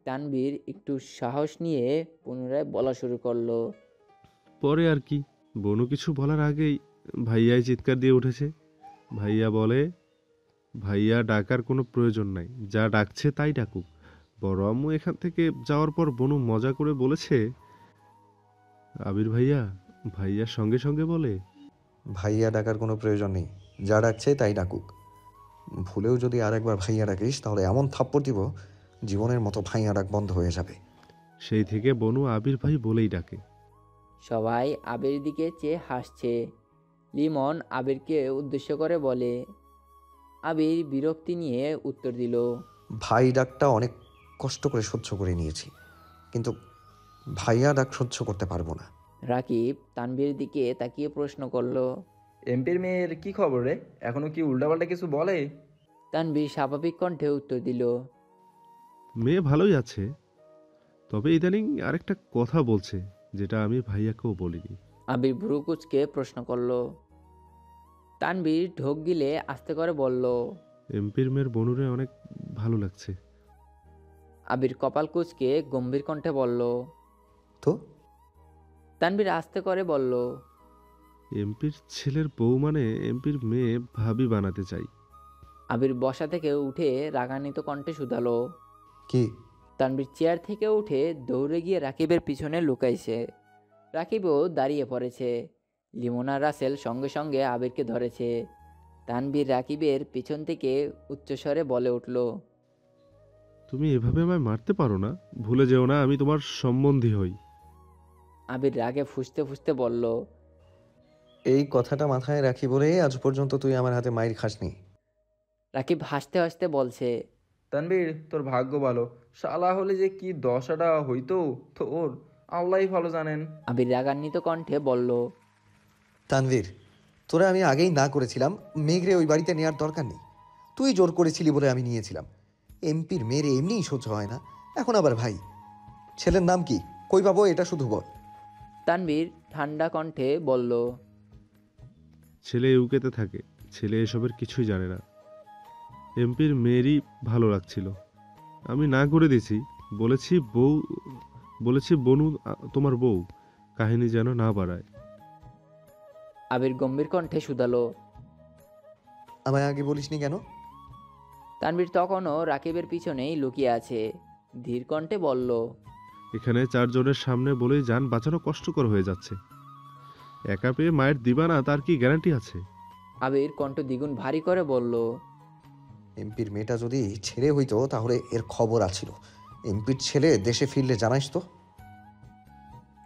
তানভীর একটু সাহস নিয়ে পুনরায় বলা শুরু করলো। পরে আর কি, বনু কিছু বলার আগেই ভাইয়াই চিৎকার দিয়ে উঠেছে। ভাইয়া বলে, ভাইয়া ডাকার কোনো প্রয়োজন নাই, যা ডাকছে তাই ডাকুক। বড় আম্মু এখান থেকে যাওয়ার পর বনু মজা করে বলেছে, আবির ভাইয়া। ভাইয়া সঙ্গে সঙ্গে বলে, ভাইয়া ডাকার কোনো প্রয়োজন নেই, যা ডাকছে তাই ডাকুক। ভুলেও যদি আর একবার ভাইয়া ডাকিস তাহলে এমন থাপ্পড় দিব জীবনের মতো ভাইয়া ডাক বন্ধ হয়ে যাবে। সেই থেকে বনু আবির ভাই বলেই ডাকে। সবাই আবির দিকে চেয়ে হাসছে। লিমন আবিরকে উদ্দেশ্য করে বলে। আবির বিরক্তি নিয়ে উত্তর দিল, ভাই ডাকটা অনেক কষ্ট করে সহ্য করে নিয়েছি, কিন্তু ভাইয়া ডাক সহ্য করতে পারবো না। রাকিব তানভীর দিকে তাকিয়ে প্রশ্ন করলো, এমপির মেয়ের কি খবর রে? এখনো কি উল্টাপাল্টা কিছু বলে? তানভীর স্বাভাবিক কণ্ঠে উত্তর দিল, মেয়ে ভালোই আছে, তবে ইদানিং আরেকটা কথা বলছে, যেটা আমি ভাইয়াকেও বলিনি। আবির ভ্রু কুঁচকে প্রশ্ন করলো। তানভীর ঢোক গিলে আস্তে করে বলল, এমপির মেয়ের বনুরে অনেক ভালো লাগছে। আবির কপাল কুঁচকে গম্ভীর কণ্ঠে বলল, তো তানভীর আস্তে করে বলল, এমপির ছেলের বউ মানে এমপির মেয়ে ভাবি বানাতে চাই। আবির বসা থেকে উঠে রাগান্বিত কণ্ঠে শুধালো। কি? তানভীর চেয়ার থেকে উঠে দৌড়ে গিয়ে রাকিবের পিছনে লুকাইছে। রাকিবও দাঁড়িয়ে পড়েছে। লিমোনা রাসেল সঙ্গে সঙ্গে আবিরকে ধরেছে। তানভীর রাকিবের পিছন থেকে উচ্চস্বরে বলে উঠল, তুমি এভাবে আমায় মারতে পারো না, ভুলে যেও না আমি তোমার সম্বন্ধী হই। আবির রাগে ফুঁসতে ফুঁসতে বলল, এই কথাটা মাথায় রাখি বলে আজ পর্যন্ত তুই আমার হাতে মাইর খাসনি। রাকিব হাসতে হাসতে বলছে, তানবীর, তোর ভাগ্য ভালো, শালা হলে যে কি দশাটা হইতো তোর আল্লাহই ভালো জানেন। আবির রাগান্বিত কণ্ঠে বলল, তানভীর, তোরা আমি আগেই না করেছিলাম, মেঘরে ওই বাড়িতে নেওয়ার দরকার নেই। তুই জোর করেছিলি বলে আমি নিয়েছিলাম। এমপির মেয়ের এমনিই সহ্য হয় না, এখন আবার ভাই। ছেলের নাম কি, কই পাবো এটা শুধু বল। তানভীর ঠান্ডা কণ্ঠে বলল, ছেলে ইউকেতে থাকে, ছেলে এসবের কিছুই জানে না। এমপির মেয়েরই ভালো লাগছিল, আমি না করে দিছি। বলেছি বনু তোমার বউ, কাহিনী যেন না বাড়ায়। আবির গম্ভীর কণ্ঠে শুধালো, আমায় আগে বলিসনি কেন? তানভীর তখনও রাকিবের পিছনেই লুকিয়ে আছে। ধীর কণ্ঠে বলল, এখানে 4 জনের সামনে বলেই যান বাঁচানো কষ্টকর হয়ে যাচ্ছে। একা পেয়ে মায়ের দিবা না তার কি গ্যারান্টি আছে? আবির কণ্ঠ দ্বিগুণ ভারী করে বলল, এমপির মেয়েটা যদি ছেলে হইতো তাহলে এর খবর আছিল। এমপির ছেলে দেশে ফিরলে জানাইস তো।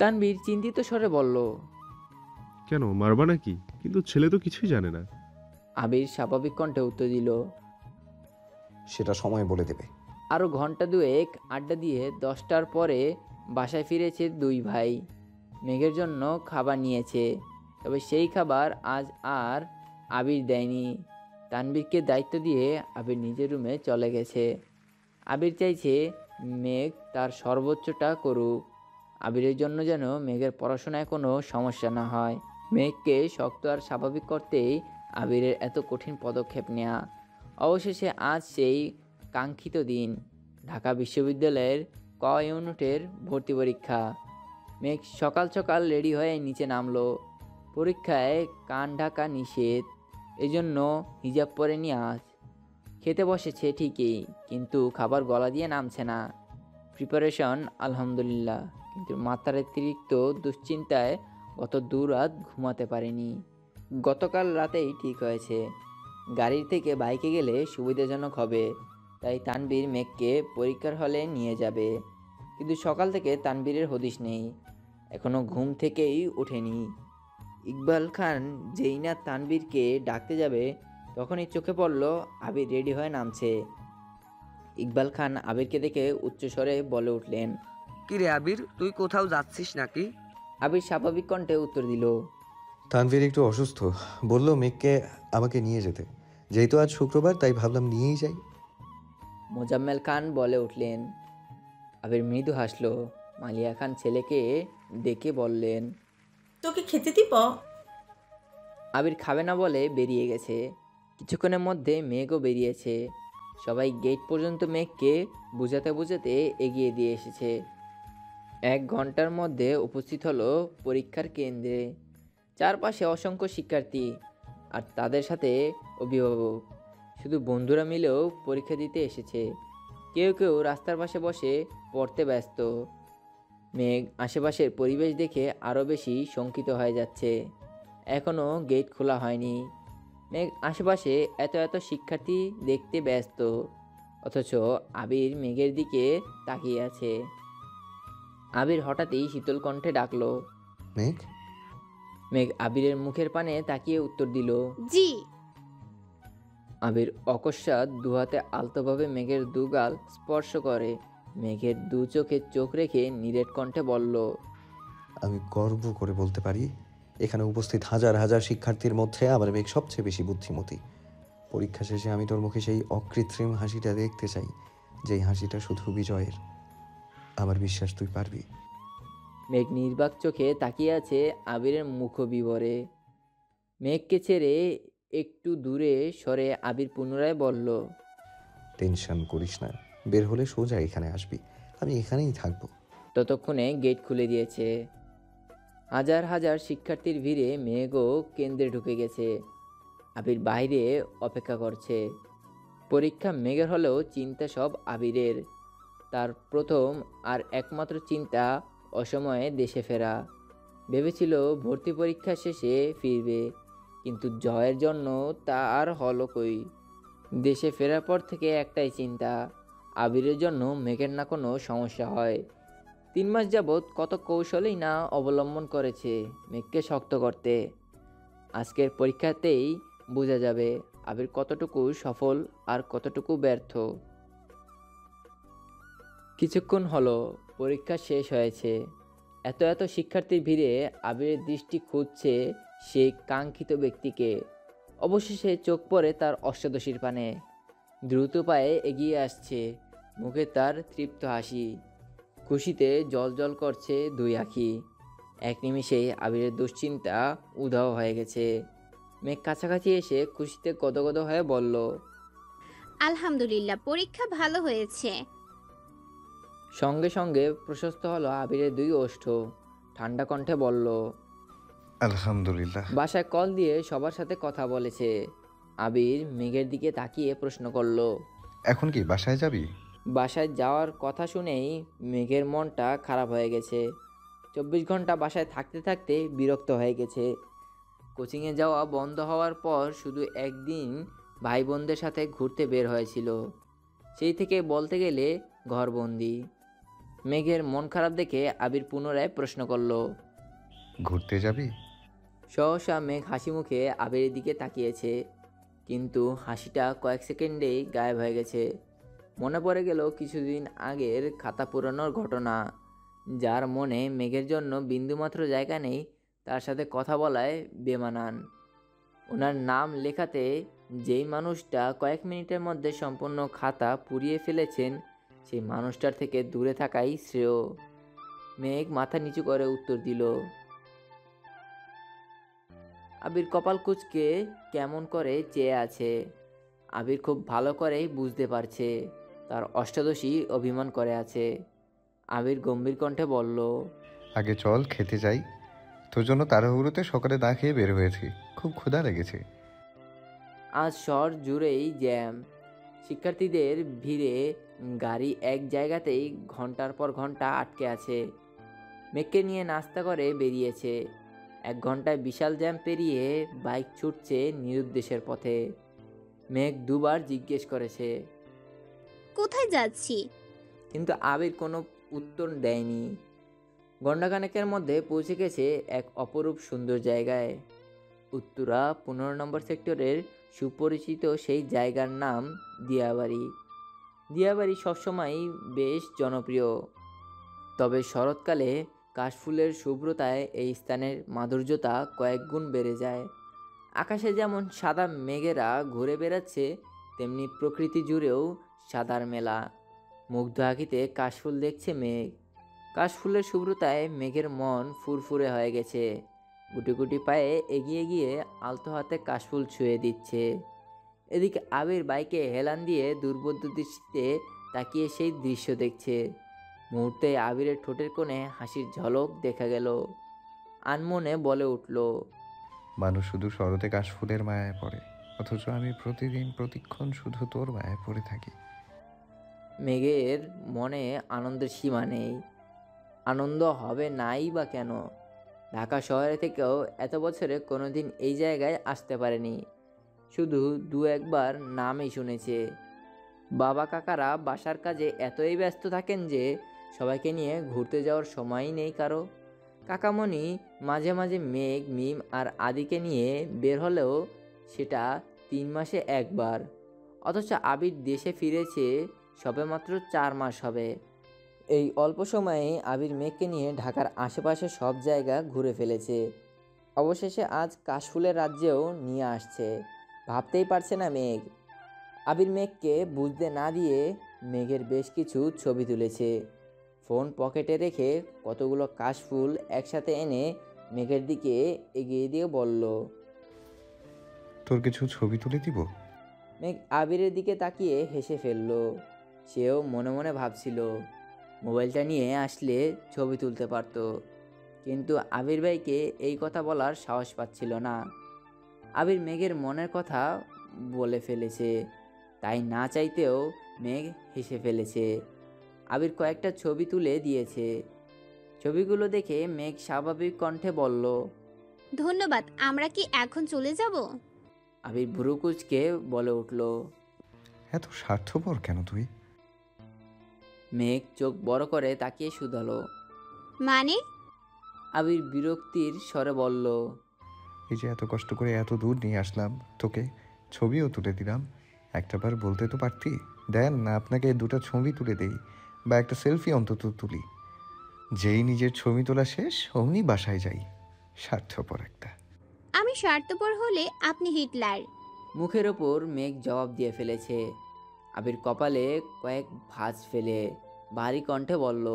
তানভীর চিন্তিত স্বরে বলল, কেন মারবা নাকি? কিন্তু ছেলে তো কিছুই জানে না। আবির স্বাভাবিক কণ্ঠে উত্তর দিল, সেটা সময় বলে দেবে। আরও ঘন্টা দুয়েক আড্ডা দিয়ে 10টার পরে বাসায় ফিরেছে দুই ভাই। মেঘের জন্য খাবার নিয়েছে, তবে সেই খাবার আজ আর আবির দেয়নি। তানভীরকে দায়িত্ব দিয়ে আবির নিজের রুমে চলে গেছে। আবির চাইছে মেঘ তার সর্বোচ্চটা করুক। আবিরের জন্য যেন মেঘের পড়াশোনায় কোনো সমস্যা না হয়। মেঘকে শক্ত আর স্বাভাবিক করতেই আবিরের এত কঠিন পদক্ষেপ নেওয়া। অবশেষে আজ সেই কাঙ্ক্ষিত দিন, ঢাকা বিশ্ববিদ্যালয়ের ক ইউনিটের ভর্তি পরীক্ষা। মেঘ সকাল সকাল রেডি হয়ে নিচে নামলো। পরীক্ষায় কান ঢাকা নিষেধ, এজন্য হিজাব পরে নিয়ে আজ খেতে বসেছে ঠিকই, কিন্তু খাবার গলা দিয়ে নামছে না। প্রিপারেশন আলহামদুলিল্লাহ, কিন্তু মাথার অতিরিক্ত দুশ্চিন্তায় গত 2 রাত ঘুমাতে পারেনি। গতকাল রাতেই ঠিক হয়েছে গাড়ির থেকে বাইকে গেলে সুবিধাজনক হবে, তাই তানভীর মেঘকে পরীক্ষার হলে নিয়ে যাবে। কিন্তু সকাল থেকে তানভীরের হদিশ নেই, এখনও ঘুম থেকেই ওঠেনি। ইকবাল খান যেই না তানভীরকে ডাকতে যাবে তখনই চোখে পড়ল আবির রেডি হয়ে নামছে। ইকবাল খান আবিরকে দেখে উচ্চস্বরে বলে উঠলেন, কি রে আবির, তুই কোথাও যাচ্ছিস নাকি? আবির স্বাভাবিক কণ্ঠে উত্তর দিল, তানভীর একটু অসুস্থ, বলল মেঘকে আমাকে নিয়ে যেতে। যেহেতু আজ শুক্রবার তাই ভাবলাম নিয়েই যাই। মোজাম্মেল খান বলে উঠলেন। আবির মৃদু হাসল। মালিয়া খান ছেলেকে ডেকে বললেন, তোকে খেতে দিব? আবির খাবে না বলে বেরিয়ে গেছে। কিছুক্ষণের মধ্যে মেঘও বেরিয়েছে। সবাই গেট পর্যন্ত মেঘকে বোঝাতে বোঝাতে এগিয়ে দিয়ে এসেছে। 1 ঘন্টার মধ্যে উপস্থিত হলো পরীক্ষার কেন্দ্রে। চারপাশে অসংখ্য শিক্ষার্থী আর তাদের সাথে অভিভাবক। শুধু বন্ধুরা মিলেও পরীক্ষা দিতে এসেছে। কেউ কেউ রাস্তার পাশে বসে পড়তে ব্যস্ত। মেঘ আশেপাশের পরিবেশ দেখে আরও বেশি শঙ্কিত হয়ে যাচ্ছে। এখনও গেট খোলা হয়নি। মেঘ আশেপাশে এত এত শিক্ষার্থী দেখতে ব্যস্ত, অথচ আবির মেঘের দিকে তাকিয়ে আছে। আবির হঠাৎই শীতল কণ্ঠে ডাকলো, মেঘ। মেঘ আবিরের মুখের পানে তাকিয়ে উত্তর দিল, জি। আবির অকস্মাৎ দুহাতে আলতোভাবে মেঘের দুগাল স্পর্শ করে। মেঘের দু চোখে চোখ রেখে নিরেট কণ্ঠে বলল, আমি গর্ব করে বলতে পারি এখানে উপস্থিত হাজার হাজার শিক্ষার্থীর মধ্যে আমার মেঘ সবচেয়ে বেশি বুদ্ধিমতী। পরীক্ষা শেষে আমি তোর মুখে সেই অকৃত্রিম হাসিটা দেখতে চাই, যেই হাসিটা শুধু বিজয়ের। আমার বিশ্বাস তুই পারবি। মেঘ নির্বাক চোখে তাকিয়ে আছে আবিরের মুখবিবরে। মেঘকে ছেড়ে একটু দূরে সরে আবির পুনরায় বলল, টেনশন করিস না, বের হলে সোজা এখানে আসবি, আমি এখানেই থাকবো। ততক্ষণে গেট খুলে দিয়েছে। হাজার হাজার শিক্ষার্থীর ভিড়ে মেঘও কেন্দ্রে ঢুকে গেছে। আবির বাইরে অপেক্ষা করছে। পরীক্ষা মেঘের হলেও চিন্তা সব আবিরের। তার প্রথম আর একমাত্র চিন্তা অসময়ে দেশে ফেরা। ভেবেছিল ভর্তি পরীক্ষা শেষে ফিরবে, কিন্তু জয়ের জন্য তা আর হলো কই। দেশে ফেরার পর থেকে একটাই চিন্তা, আবিরের জন্য মেঘের না কোনো সমস্যা হয়। 3 মাস যাবৎ কত কৌশলেই না অবলম্বন করেছে মেঘকে শক্ত করতে। আজকের পরীক্ষাতেই বোঝা যাবে আবির কতটুকু সফল আর কতটুকু ব্যর্থ। কিছুক্ষণ হলো পরীক্ষা শেষ হয়েছে। এত এত শিক্ষার্থীর ভিড়ে আবিরের দৃষ্টি খুঁজছে সেই কাঙ্ক্ষিত ব্যক্তিকে। অবশেষে চোখ পড়ে তার অষ্টাদশীর পানে। দ্রুত পায়ে এগিয়ে আসছে, মুখে তার তৃপ্ত হাসি। খুশিতে জল করছে 2 আঁখি। এক নিমিষেই আবিরের দুশ্চিন্তা উধাও হয়ে গেছে। মেঘ কাছাকাছি এসে খুশিতে গদগদ হয়ে বলল, আলহামদুলিল্লাহ, পরীক্ষা ভালো হয়েছে। সঙ্গে সঙ্গে প্রশস্ত হলো আবিরের 2 ওষ্ঠ। ঠান্ডা কণ্ঠে বলল, আলহামদুলিল্লাহ। বাসায় কল দিয়ে সবার সাথে কথা বলেছে। আবির মেঘের দিকে তাকিয়ে প্রশ্ন করল, এখন কি বাসায় যাবি? বাসায় যাওয়ার কথা শুনেই মেঘের মনটা খারাপ হয়ে গেছে। 24 ঘন্টা বাসায় থাকতে থাকতে বিরক্ত হয়ে গেছে। কোচিংয়ে যাওয়া বন্ধ হওয়ার পর শুধু একদিন ভাই বোনদের সাথে ঘুরতে বের হয়েছিল। সেই থেকে বলতে গেলে ঘরবন্দি। মেঘের মন খারাপ দেখে আবির পুনরায় প্রশ্ন করল, ঘুরতে যাবি? সহসা মেঘ হাসি মুখে আবিরের দিকে তাকিয়েছে, কিন্তু হাসিটা কয়েক সেকেন্ডেই গায়েব হয়ে গেছে। মনে পড়ে গেল কিছুদিন আগের খাতা পুরানোর ঘটনা। যার মনে মেঘের জন্য বিন্দুমাত্র জায়গা নেই, তার সাথে কথা বলায় বেমানান। ওনার নাম লেখাতে যেই মানুষটা কয়েক মিনিটের মধ্যে সম্পূর্ণ খাতা পুড়িয়ে ফেলেছেন, সেই মানুষটার থেকে দূরে থাকাই শ্রেয়। মেঘ মাথা নিচু করে উত্তর দিল। আবির কপাল কুঁচকে কেমন করে চেয়ে আছে। আবির খুব ভালো করেই বুঝতে পারছে তার অষ্টাদশী অভিমান করে আছে। আবির গম্ভীর কণ্ঠে বলল, আগে চল খেতে যাই, তোর জন্য তাড়াহুড়োতে সকালে না খেয়ে বের হয়েছি, খুব ক্ষুধা লেগেছে। আজ শহর জুড়েই জ্যাম। শিক্ষার্থীদের ভিড়ে গাড়ি এক জায়গাতেই ঘন্টার পর ঘন্টা আটকে আছে। মেঘকে নিয়ে নাস্তা করে বেরিয়েছে। 1 ঘন্টায় বিশাল জ্যাম পেরিয়ে বাইক ছুটছে নিরুদ্দেশের পথে। মেঘ 2 বার জিজ্ঞেস করেছে, কোথায় যাচ্ছি? কিন্তু আবির কোনো উত্তর দেয়নি। ঘণ্টাখানেকের মধ্যে পৌঁছে গেছে এক অপরূপ সুন্দর জায়গায়। উত্তরা 15 নম্বর সেক্টরের সুপরিচিত সেই জায়গার নাম দিয়াবাড়ি। দিয়াবাড়ি সবসময়ই বেশ জনপ্রিয়, তবে শরৎকালে কাশফুলের শুভ্রতায় এই স্থানের মাধুর্যতা কয়েক গুণ বেড়ে যায়। আকাশে যেমন সাদা মেঘেরা ঘুরে বেড়াচ্ছে, তেমনি প্রকৃতি জুড়েও সাদার মেলা। মুগ্ধ আঁখিতে কাশফুল দেখছে মেঘ। কাশফুলের শুভ্রতায় মেঘের মন ফুরফুরে হয়ে গেছে। গুটি গুটি পায়ে এগিয়ে গিয়ে আলতো হাতে কাশফুল ছুঁয়ে দিচ্ছে। এদিকে আবির বাইকে হেলান দিয়ে দুর্বোধ্য দৃষ্টিতে তাকিয়ে সেই দৃশ্য দেখছে। মুহূর্তে আবিরের ঠোঁটের কোণে হাসির ঝলক দেখা গেল। আনমনে বলে উঠল, মানুষ শুধু শরতে কাশফুলের মায়ায় পড়ে, অথচ আমি প্রতিদিন প্রতিক্ষণ শুধু তোর মায়ায় পড়ে থাকি। মেঘের মনে আনন্দের সীমা নেই। আনন্দ হবে নাই বা কেন? ঢাকা শহরে থেকেও এত বছরে কোনোদিন এই জায়গায় আসতে পারেনি। শুধু দু একবার নামই শুনেছে। বাবা কাকারা বাসার কাজে এতই ব্যস্ত থাকেন যে সবাইকে নিয়ে ঘুরতে যাওয়ার সময়ই নেই কারো। কাকামণি মাঝে মাঝে মেঘ, মিম আর আদিকে নিয়ে বের হলেও সেটা 3 মাসে একবার। অথচ আবির দেশে ফিরেছে সবেমাত্র 4 মাস হবে। এই অল্প সময়েই আবির মেঘকে নিয়ে ঢাকার আশেপাশে সব জায়গা ঘুরে ফেলেছে। অবশেষে আজ কাশফুলের রাজ্যেও নিয়ে আসছে। ভাবতেই পারছে না মেঘ। আবির মেঘকে বুঝতে না দিয়ে মেঘের বেশ কিছু ছবি তুলেছে। ফোন পকেটে রেখে কতগুলো কাশফুল একসাথে এনে মেঘের দিকে এগিয়ে দিয়ে বলল, তোর কিছু ছবি তুলে দিব? মেঘ আবিরের দিকে তাকিয়ে হেসে ফেলল। সেও মনে মনে ভাবছিল মোবাইলটা নিয়ে আসলে ছবি তুলতে পারত, কিন্তু আবির ভাইকে এই কথা বলার সাহস পাচ্ছিল না। আবির মেঘের মনের কথা বলে ফেলেছে, তাই না চাইতেও মেঘ হেসে ফেলেছে। আবির কয়েকটা ছবি তুলে দিয়েছে। ছবিগুলো দেখে মেঘ স্বাভাবিক কণ্ঠে বলল, ধন্যবাদ, আমরা কি এখন চলে যাব? আবির ভুরু কুঁচকে বলে উঠল, এত স্বার্থপর কেন তুই? মেঘ চোখ বড় করে তাকিয়ে শুধালো। মানে? আবির বিরক্তির স্বরে বলল, এই যে এত কষ্ট করে এত দূর নিয়ে আসলাম, তোকে ছবিও তুলে দিলাম, একটাবার বলতে তো পারতি, দেন না আপনাকে দুটো ছবি তুলে দেই, বা একটা সেলফি অন্তত তুলি। যেই নিজের ছবি তোলা শেষ অমনি বাসায় যাই। স্বার্থপর একটা। আমি স্বার্থপর হলে আপনি হিটলার। মুখের ওপর মেঘ জবাব দিয়ে ফেলেছে। আবির কপালে কয়েক ভাঁজ ফেলে ভারী কণ্ঠে বলল,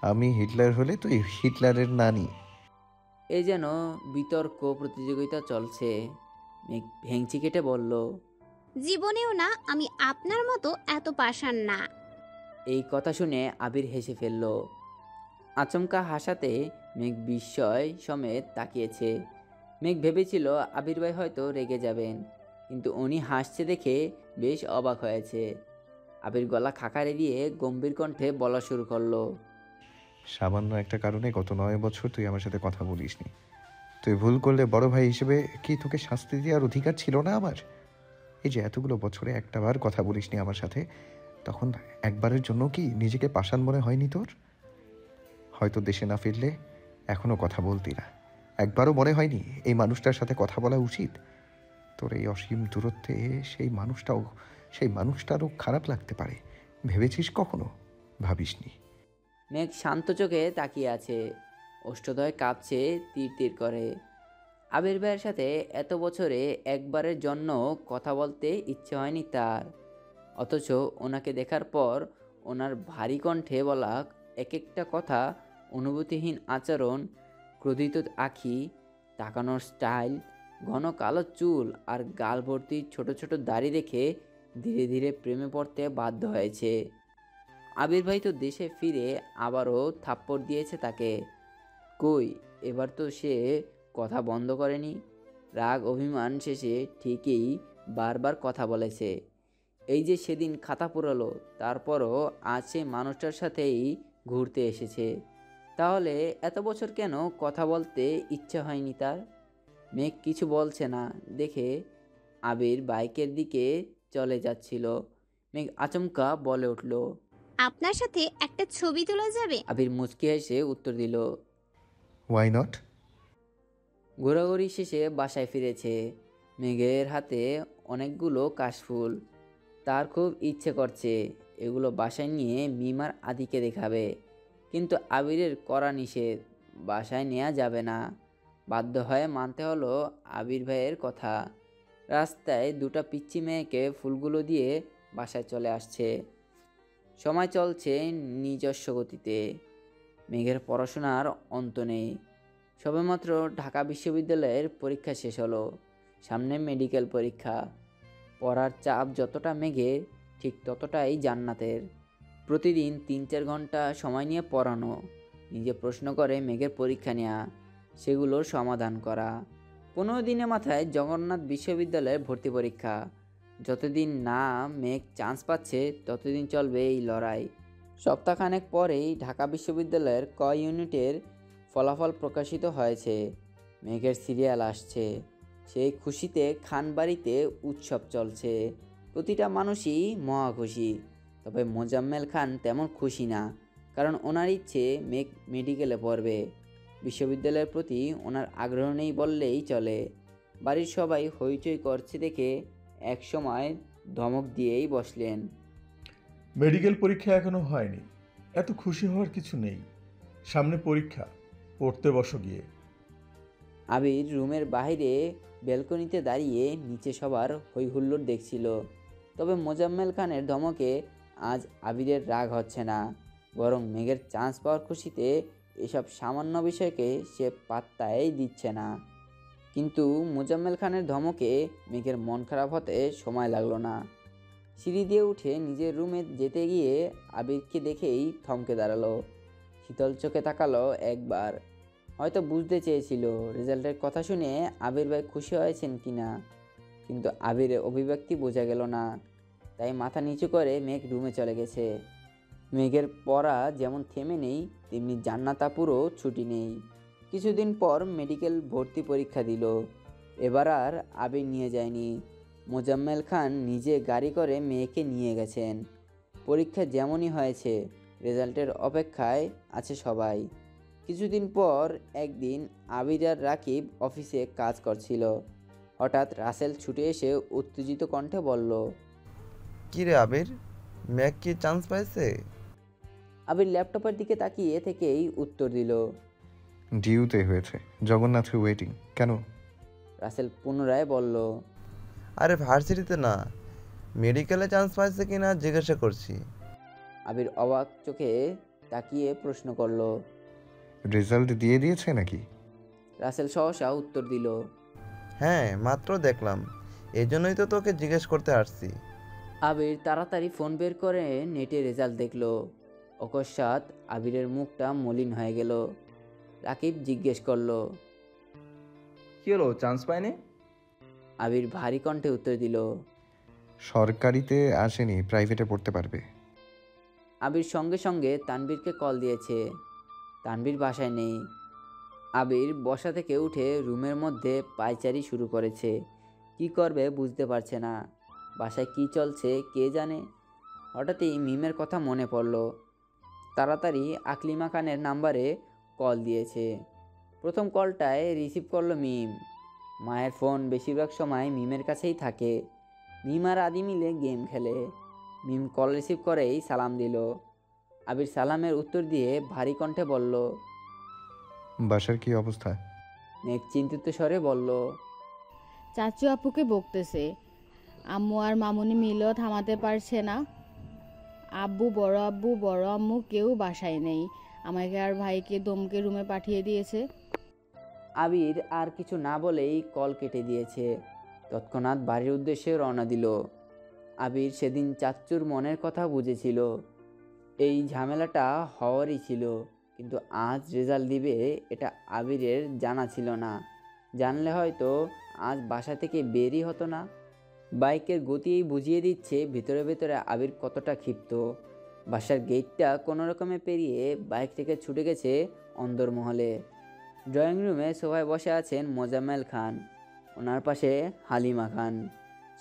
আমি হিটলার হলে তুই হিটলারের নানি। এই যেন বিতর্ক প্রতিযোগিতা চলছে। মেঘ ভেংচি কেটে বলল, জীবনেও না, আমি আপনার মতো এত পাষাণ না। এই কথা শুনে আবির হেসে ফেলল। আচমকা হাসাতে মেঘ বিস্ময় সমেত তাকিয়েছে। মেঘ ভেবেছিল আবির ভাই হয়তো রেগে যাবেন, কিন্তু উনি হাসছে দেখে বেশ অবাক হয়েছে। আবির গলা খাকারে দিয়ে গম্ভীর কণ্ঠে বলা শুরু করলো, সামান্য একটা কারণে গত 9 বছর তুই আমার সাথে কথা বলিসনি। তুই ভুল করলে বড় ভাই হিসেবে কি তোকে শাস্তি দেওয়ার অধিকার ছিল না আমার? এই যে এতগুলো বছরে একটাবার কথা বলিসনি আমার সাথে, তখন একবারের জন্য কি নিজেকে পাষাণ মনে হয়নি তোর? হয়তো দেশে না ফিরলে এখনো কথা বলতি না। একবারও মনে হয়নি এই মানুষটার সাথে কথা বলা উচিত? তোর এই অসীম দূরত্বে সেই মানুষটারও খারাপ লাগতে পারে, ভেবেছিস কখনো? ভাবিসনি। মেঘ শান্ত চোখে তাকিয়ে আছে। ওষ্ঠদয় কাঁপছে তীর তীর করে। আবির ভাইয়ের সাথে এত বছরে একবারের জন্য কথা বলতে ইচ্ছে হয়নি তার। অথচ ওনাকে দেখার পর ওনার ভারী কণ্ঠে বলা এক একটা কথা, অনুভূতিহীন আচরণ, ক্রোধিত আঁখি, তাকানোর স্টাইল, ঘন কালো চুল আর গাল ভর্তি ছোট ছোট দাড়ি দেখে ধীরে ধীরে প্রেমে পড়তে বাধ্য হয়েছে। আবির ভাই তো দেশে ফিরে আবারও থাপ্পড় দিয়েছে তাকে। কই, এবার তো সে কথা বন্ধ করেনি। রাগ অভিমান শেষে ঠিকই বারবার কথা বলেছে। এই যে সেদিন খাতা পুরালো, তারপরও আজ সে মানুষটার সাথেই ঘুরতে এসেছে। তাহলে এত বছর কেন কথা বলতে ইচ্ছে হয়নি তার? মেঘ কিছু বলছে না দেখে আবির বাইকের দিকে চলে যাচ্ছিল। মেঘ আচমকা বলে উঠল, আপনার সাথে একটা ছবি তোলা যাবে? আবির মুচকি হেসে উত্তর দিল, ওয়াই নট? ঘোরাঘুরি শেষে বাসায় ফিরেছে। মেঘের হাতে অনেকগুলো কাশফুল। তার খুব ইচ্ছে করছে এগুলো বাসায় নিয়ে মিমার আদিকে দেখাবে, কিন্তু আবিরের কড়া নিষেধ, বাসায় নেওয়া যাবে না। বাধ্য হয়ে মানতে হলো আবির ভাইয়ের কথা। রাস্তায় দুটো পিচ্চি মেয়েকে ফুলগুলো দিয়ে বাসায় চলে আসছে। সময় চলছে নিজস্ব গতিতে। মেঘের পড়াশোনার অন্ত নেই। সবেমাত্র ঢাকা বিশ্ববিদ্যালয়ের পরীক্ষা শেষ হলো, সামনে মেডিকেল পরীক্ষা। পড়ার চাপ যতটা মেঘের, ঠিক ততটাই জান্নাতের। প্রতিদিন 3-4 ঘন্টা সময় নিয়ে পড়ানো, নিজে প্রশ্ন করে মেঘের পরীক্ষা নেওয়া, সেগুলোর সমাধান করা। 15 দিনের মাথায় জগন্নাথ বিশ্ববিদ্যালয়ের ভর্তি পরীক্ষা। যতদিন না মেঘ চান্স পাচ্ছে ততদিন চলবে এই লড়াই। সপ্তাহখানেক পরেই ঢাকা বিশ্ববিদ্যালয়ের ক ইউনিটের ফলাফল প্রকাশিত হয়েছে। মেঘের সিরিয়াল আসছে। সেই খুশিতে খানবাড়িতে উৎসব চলছে। প্রতিটা মানুষই মহা খুশি। তবে মোজাম্মেল খান তেমন খুশি না, কারণ ওনার ইচ্ছে মেঘ মেডিকেলে পড়বে। বিশ্ববিদ্যালয়ের প্রতি ওনার আগ্রহ নেই বললেই চলে। বাড়ির সবাই হইচই করছে দেখে একসময় ধমক দিয়েই বসলেন। মেডিকেল পরীক্ষা এখনো হয়নি, এত খুশি হওয়ার কিছু নেই। সামনে পরীক্ষা, পড়তে বসো গিয়ে। আবির রুমের বাইরে ব্যালকনিতে দাঁড়িয়ে নিচে সবার হইহুল্লোড় দেখছিল। তবে মোজাম্মেল খানের ধমকে আজ আবিরের রাগ হচ্ছে না, বরং মেঘের চান্স পাওয়ার খুশিতে এসব সামান্য বিষয়কে সে পাত্তাই দিচ্ছে না। কিন্তু মোজাম্মেল খানের ধমকে মেঘের মন খারাপ হতে সময় লাগলো না। সিঁড়ি দিয়ে উঠে নিজের রুমে যেতে গিয়ে আবিরকে দেখেই থমকে দাঁড়ালো। শীতল চোখে তাকালো একবার। হয়তো বুঝতে চেয়েছিল রেজাল্টের কথা শুনে আবির ভাই খুশি হয়েছেন কিনা, কিন্তু আবিরের অভিব্যক্তি বোঝা গেল না। তাই মাথা নিচু করে মেঘ রুমে চলে গেছে। মেঘের পড়া যেমন থেমে নেই, তেমনি জান্নাত আপুরও ছুটি নেই। কিছুদিন পর মেডিকেল ভর্তি পরীক্ষা দিল। এবার আর আবির নিয়ে যায়নি, মোজাম্মেল খান নিজে গাড়ি করে মেয়েকে নিয়ে গেছেন। পরীক্ষা যেমনই হয়েছে, রেজাল্টের অপেক্ষায় আছে সবাই। কিছুদিন পর একদিন আবির আর রাকিব অফিসে কাজ করছিল। হঠাৎ রাসেল ছুটে এসে উত্তেজিত কণ্ঠে বলল, কি রে আবির, ম্যাক কি চান্স পাইছে? আবির ল্যাপটপের দিকে তাকিয়ে থেকেই উত্তর দিল, ডিউতে হয়েছে, জগন্নাথ ওয়েটিং। কেন? রাসেল পুনরায় বলল, আরে ভার্সিটিতে না, মেডিকেলে চান্স পাইছে কিনা জিজ্ঞাসা করছি। আবির অবাক চোখে তাকিয়ে প্রশ্ন করল, রেজাল্ট দিয়ে দিয়েছে নাকি? রাসেল সহসা উত্তর দিল, হ্যাঁ, মাত্র দেখলাম, এই জন্যই তো তোকে জিজ্ঞেস করতে আসছি। আবির তাড়াতাড়ি ফোন বের করে নেটে রেজাল্ট দেখলো। অকস্মাৎ আবিরের মুখটা মলিন হয়ে গেল। রাকিব জিজ্ঞেস করলো, কি হলো, চান্স পায়নি? আবির ভারী কণ্ঠে উত্তর দিল, সরকারিতে আসেনি, প্রাইভেটে পড়তে পারবে। আবির সঙ্গে সঙ্গে তানবীরকে কল দিয়েছে। তানবীর বাসায় নেই। আবির বসা থেকে উঠে রুমের মধ্যে পায়চারি শুরু করেছে। কি করবে বুঝতে পারছে না। বাসায় কি চলছে কে জানে। হঠাৎই মিমের কথা মনে পড়ল। তাড়াতাড়ি আকলিমা খানের নাম্বারে কল দিয়েছে। প্রথম কলটায় রিসিভ করলো মিম। মায়ের ফোন বেশিরভাগ সময় মিমের কাছেই থাকে। মিম আর আদি মিলে গেম খেলে। মিম কল রিসিভ করেই সালাম দিল। আবির সালামের উত্তর দিয়ে ভারী কণ্ঠে বলল, বাসার কি অবস্থা? মেঘ চিন্তিত স্বরে বলল, চাচু আপুকে বকতেছে, আম্মু আর মামুনি মিলেও থামাতে পারছে না। আব্বু, বড় আম্মু কেউ বাসায় নেই, আমাকে আর ভাইকে দমকে রুমে পাঠিয়ে দিয়েছে। আবির আর কিছু না বলেই কল কেটে দিয়েছে। তৎক্ষণাৎ বাড়ির উদ্দেশ্যে রওনা দিল। আবির সেদিন চাচ্চুর মনের কথা বুঝেছিল। এই ঝামেলাটা হওয়ারই ছিল, কিন্তু আজ রেজাল্ট দিবে এটা আবিরের জানা ছিল না। জানলে হয়তো আজ বাসা থেকে বেরই হতো না। বাইকের গতিই বুঝিয়ে দিচ্ছে ভিতরে ভেতরে আবির কতটা ক্ষিপ্ত। বাসার গেটটা কোনো রকমে পেরিয়ে বাইক থেকে ছুটে গেছে অন্দরমহলে। ড্রয়িং রুমে সোফায় বসে আছেন মোজাম্মেল খান, ওনার পাশে হালিমা খান।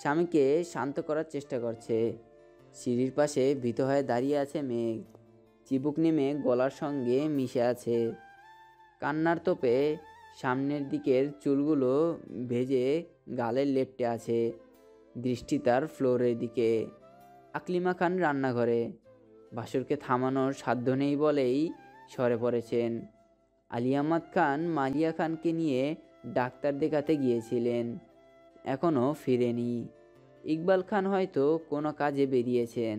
স্বামীকে শান্ত করার চেষ্টা করছে। সিঁড়ির পাশে ভীত হয়ে দাঁড়িয়ে আছে মেঘ, চিবুক নেমে গলার সঙ্গে মিশে আছে। কান্নার তোপে সামনের দিকের চুলগুলো ভেজে গালে লেপ্টে আছে। দৃষ্টি তার ফ্লোরের দিকে। আকলিমা খান রান্নাঘরে। বাসুরকে থামানোর সাধ্য নেই বলেই সরে পড়েছেন। আলী আহমদ খান মালিয়া খানকে নিয়ে ডাক্তার দেখাতে গিয়েছিলেন, এখনও ফিরেনি। ইকবাল খান হয়তো কোনো কাজে বেরিয়েছেন।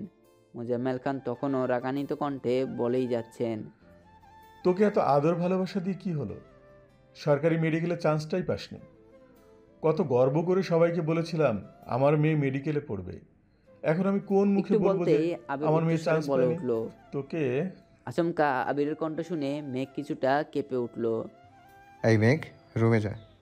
মোজাম্মেল খান তখনও রাগান্বিত কণ্ঠে বলেই যাচ্ছেন, তোকে এত আদর ভালোবাসা দিয়ে কি হলো? সরকারি মেডিকেলে চান্সটাই পাসনি। কত গর্ব করে সবাইকে বলেছিলাম আমার মেয়ে মেডিকেলে পড়বে। এখন আমি কোন মুখে একটু বলবো যে বলতেই আবির আমার মেয়ে উচ্চস্বরে চান্স বলে পায়নি? উঠল। তোকে আচমকা আবিরের কণ্ঠ শুনে মেঘ কিছুটা কেঁপে উঠল। এই মেঘ, রুমে যা।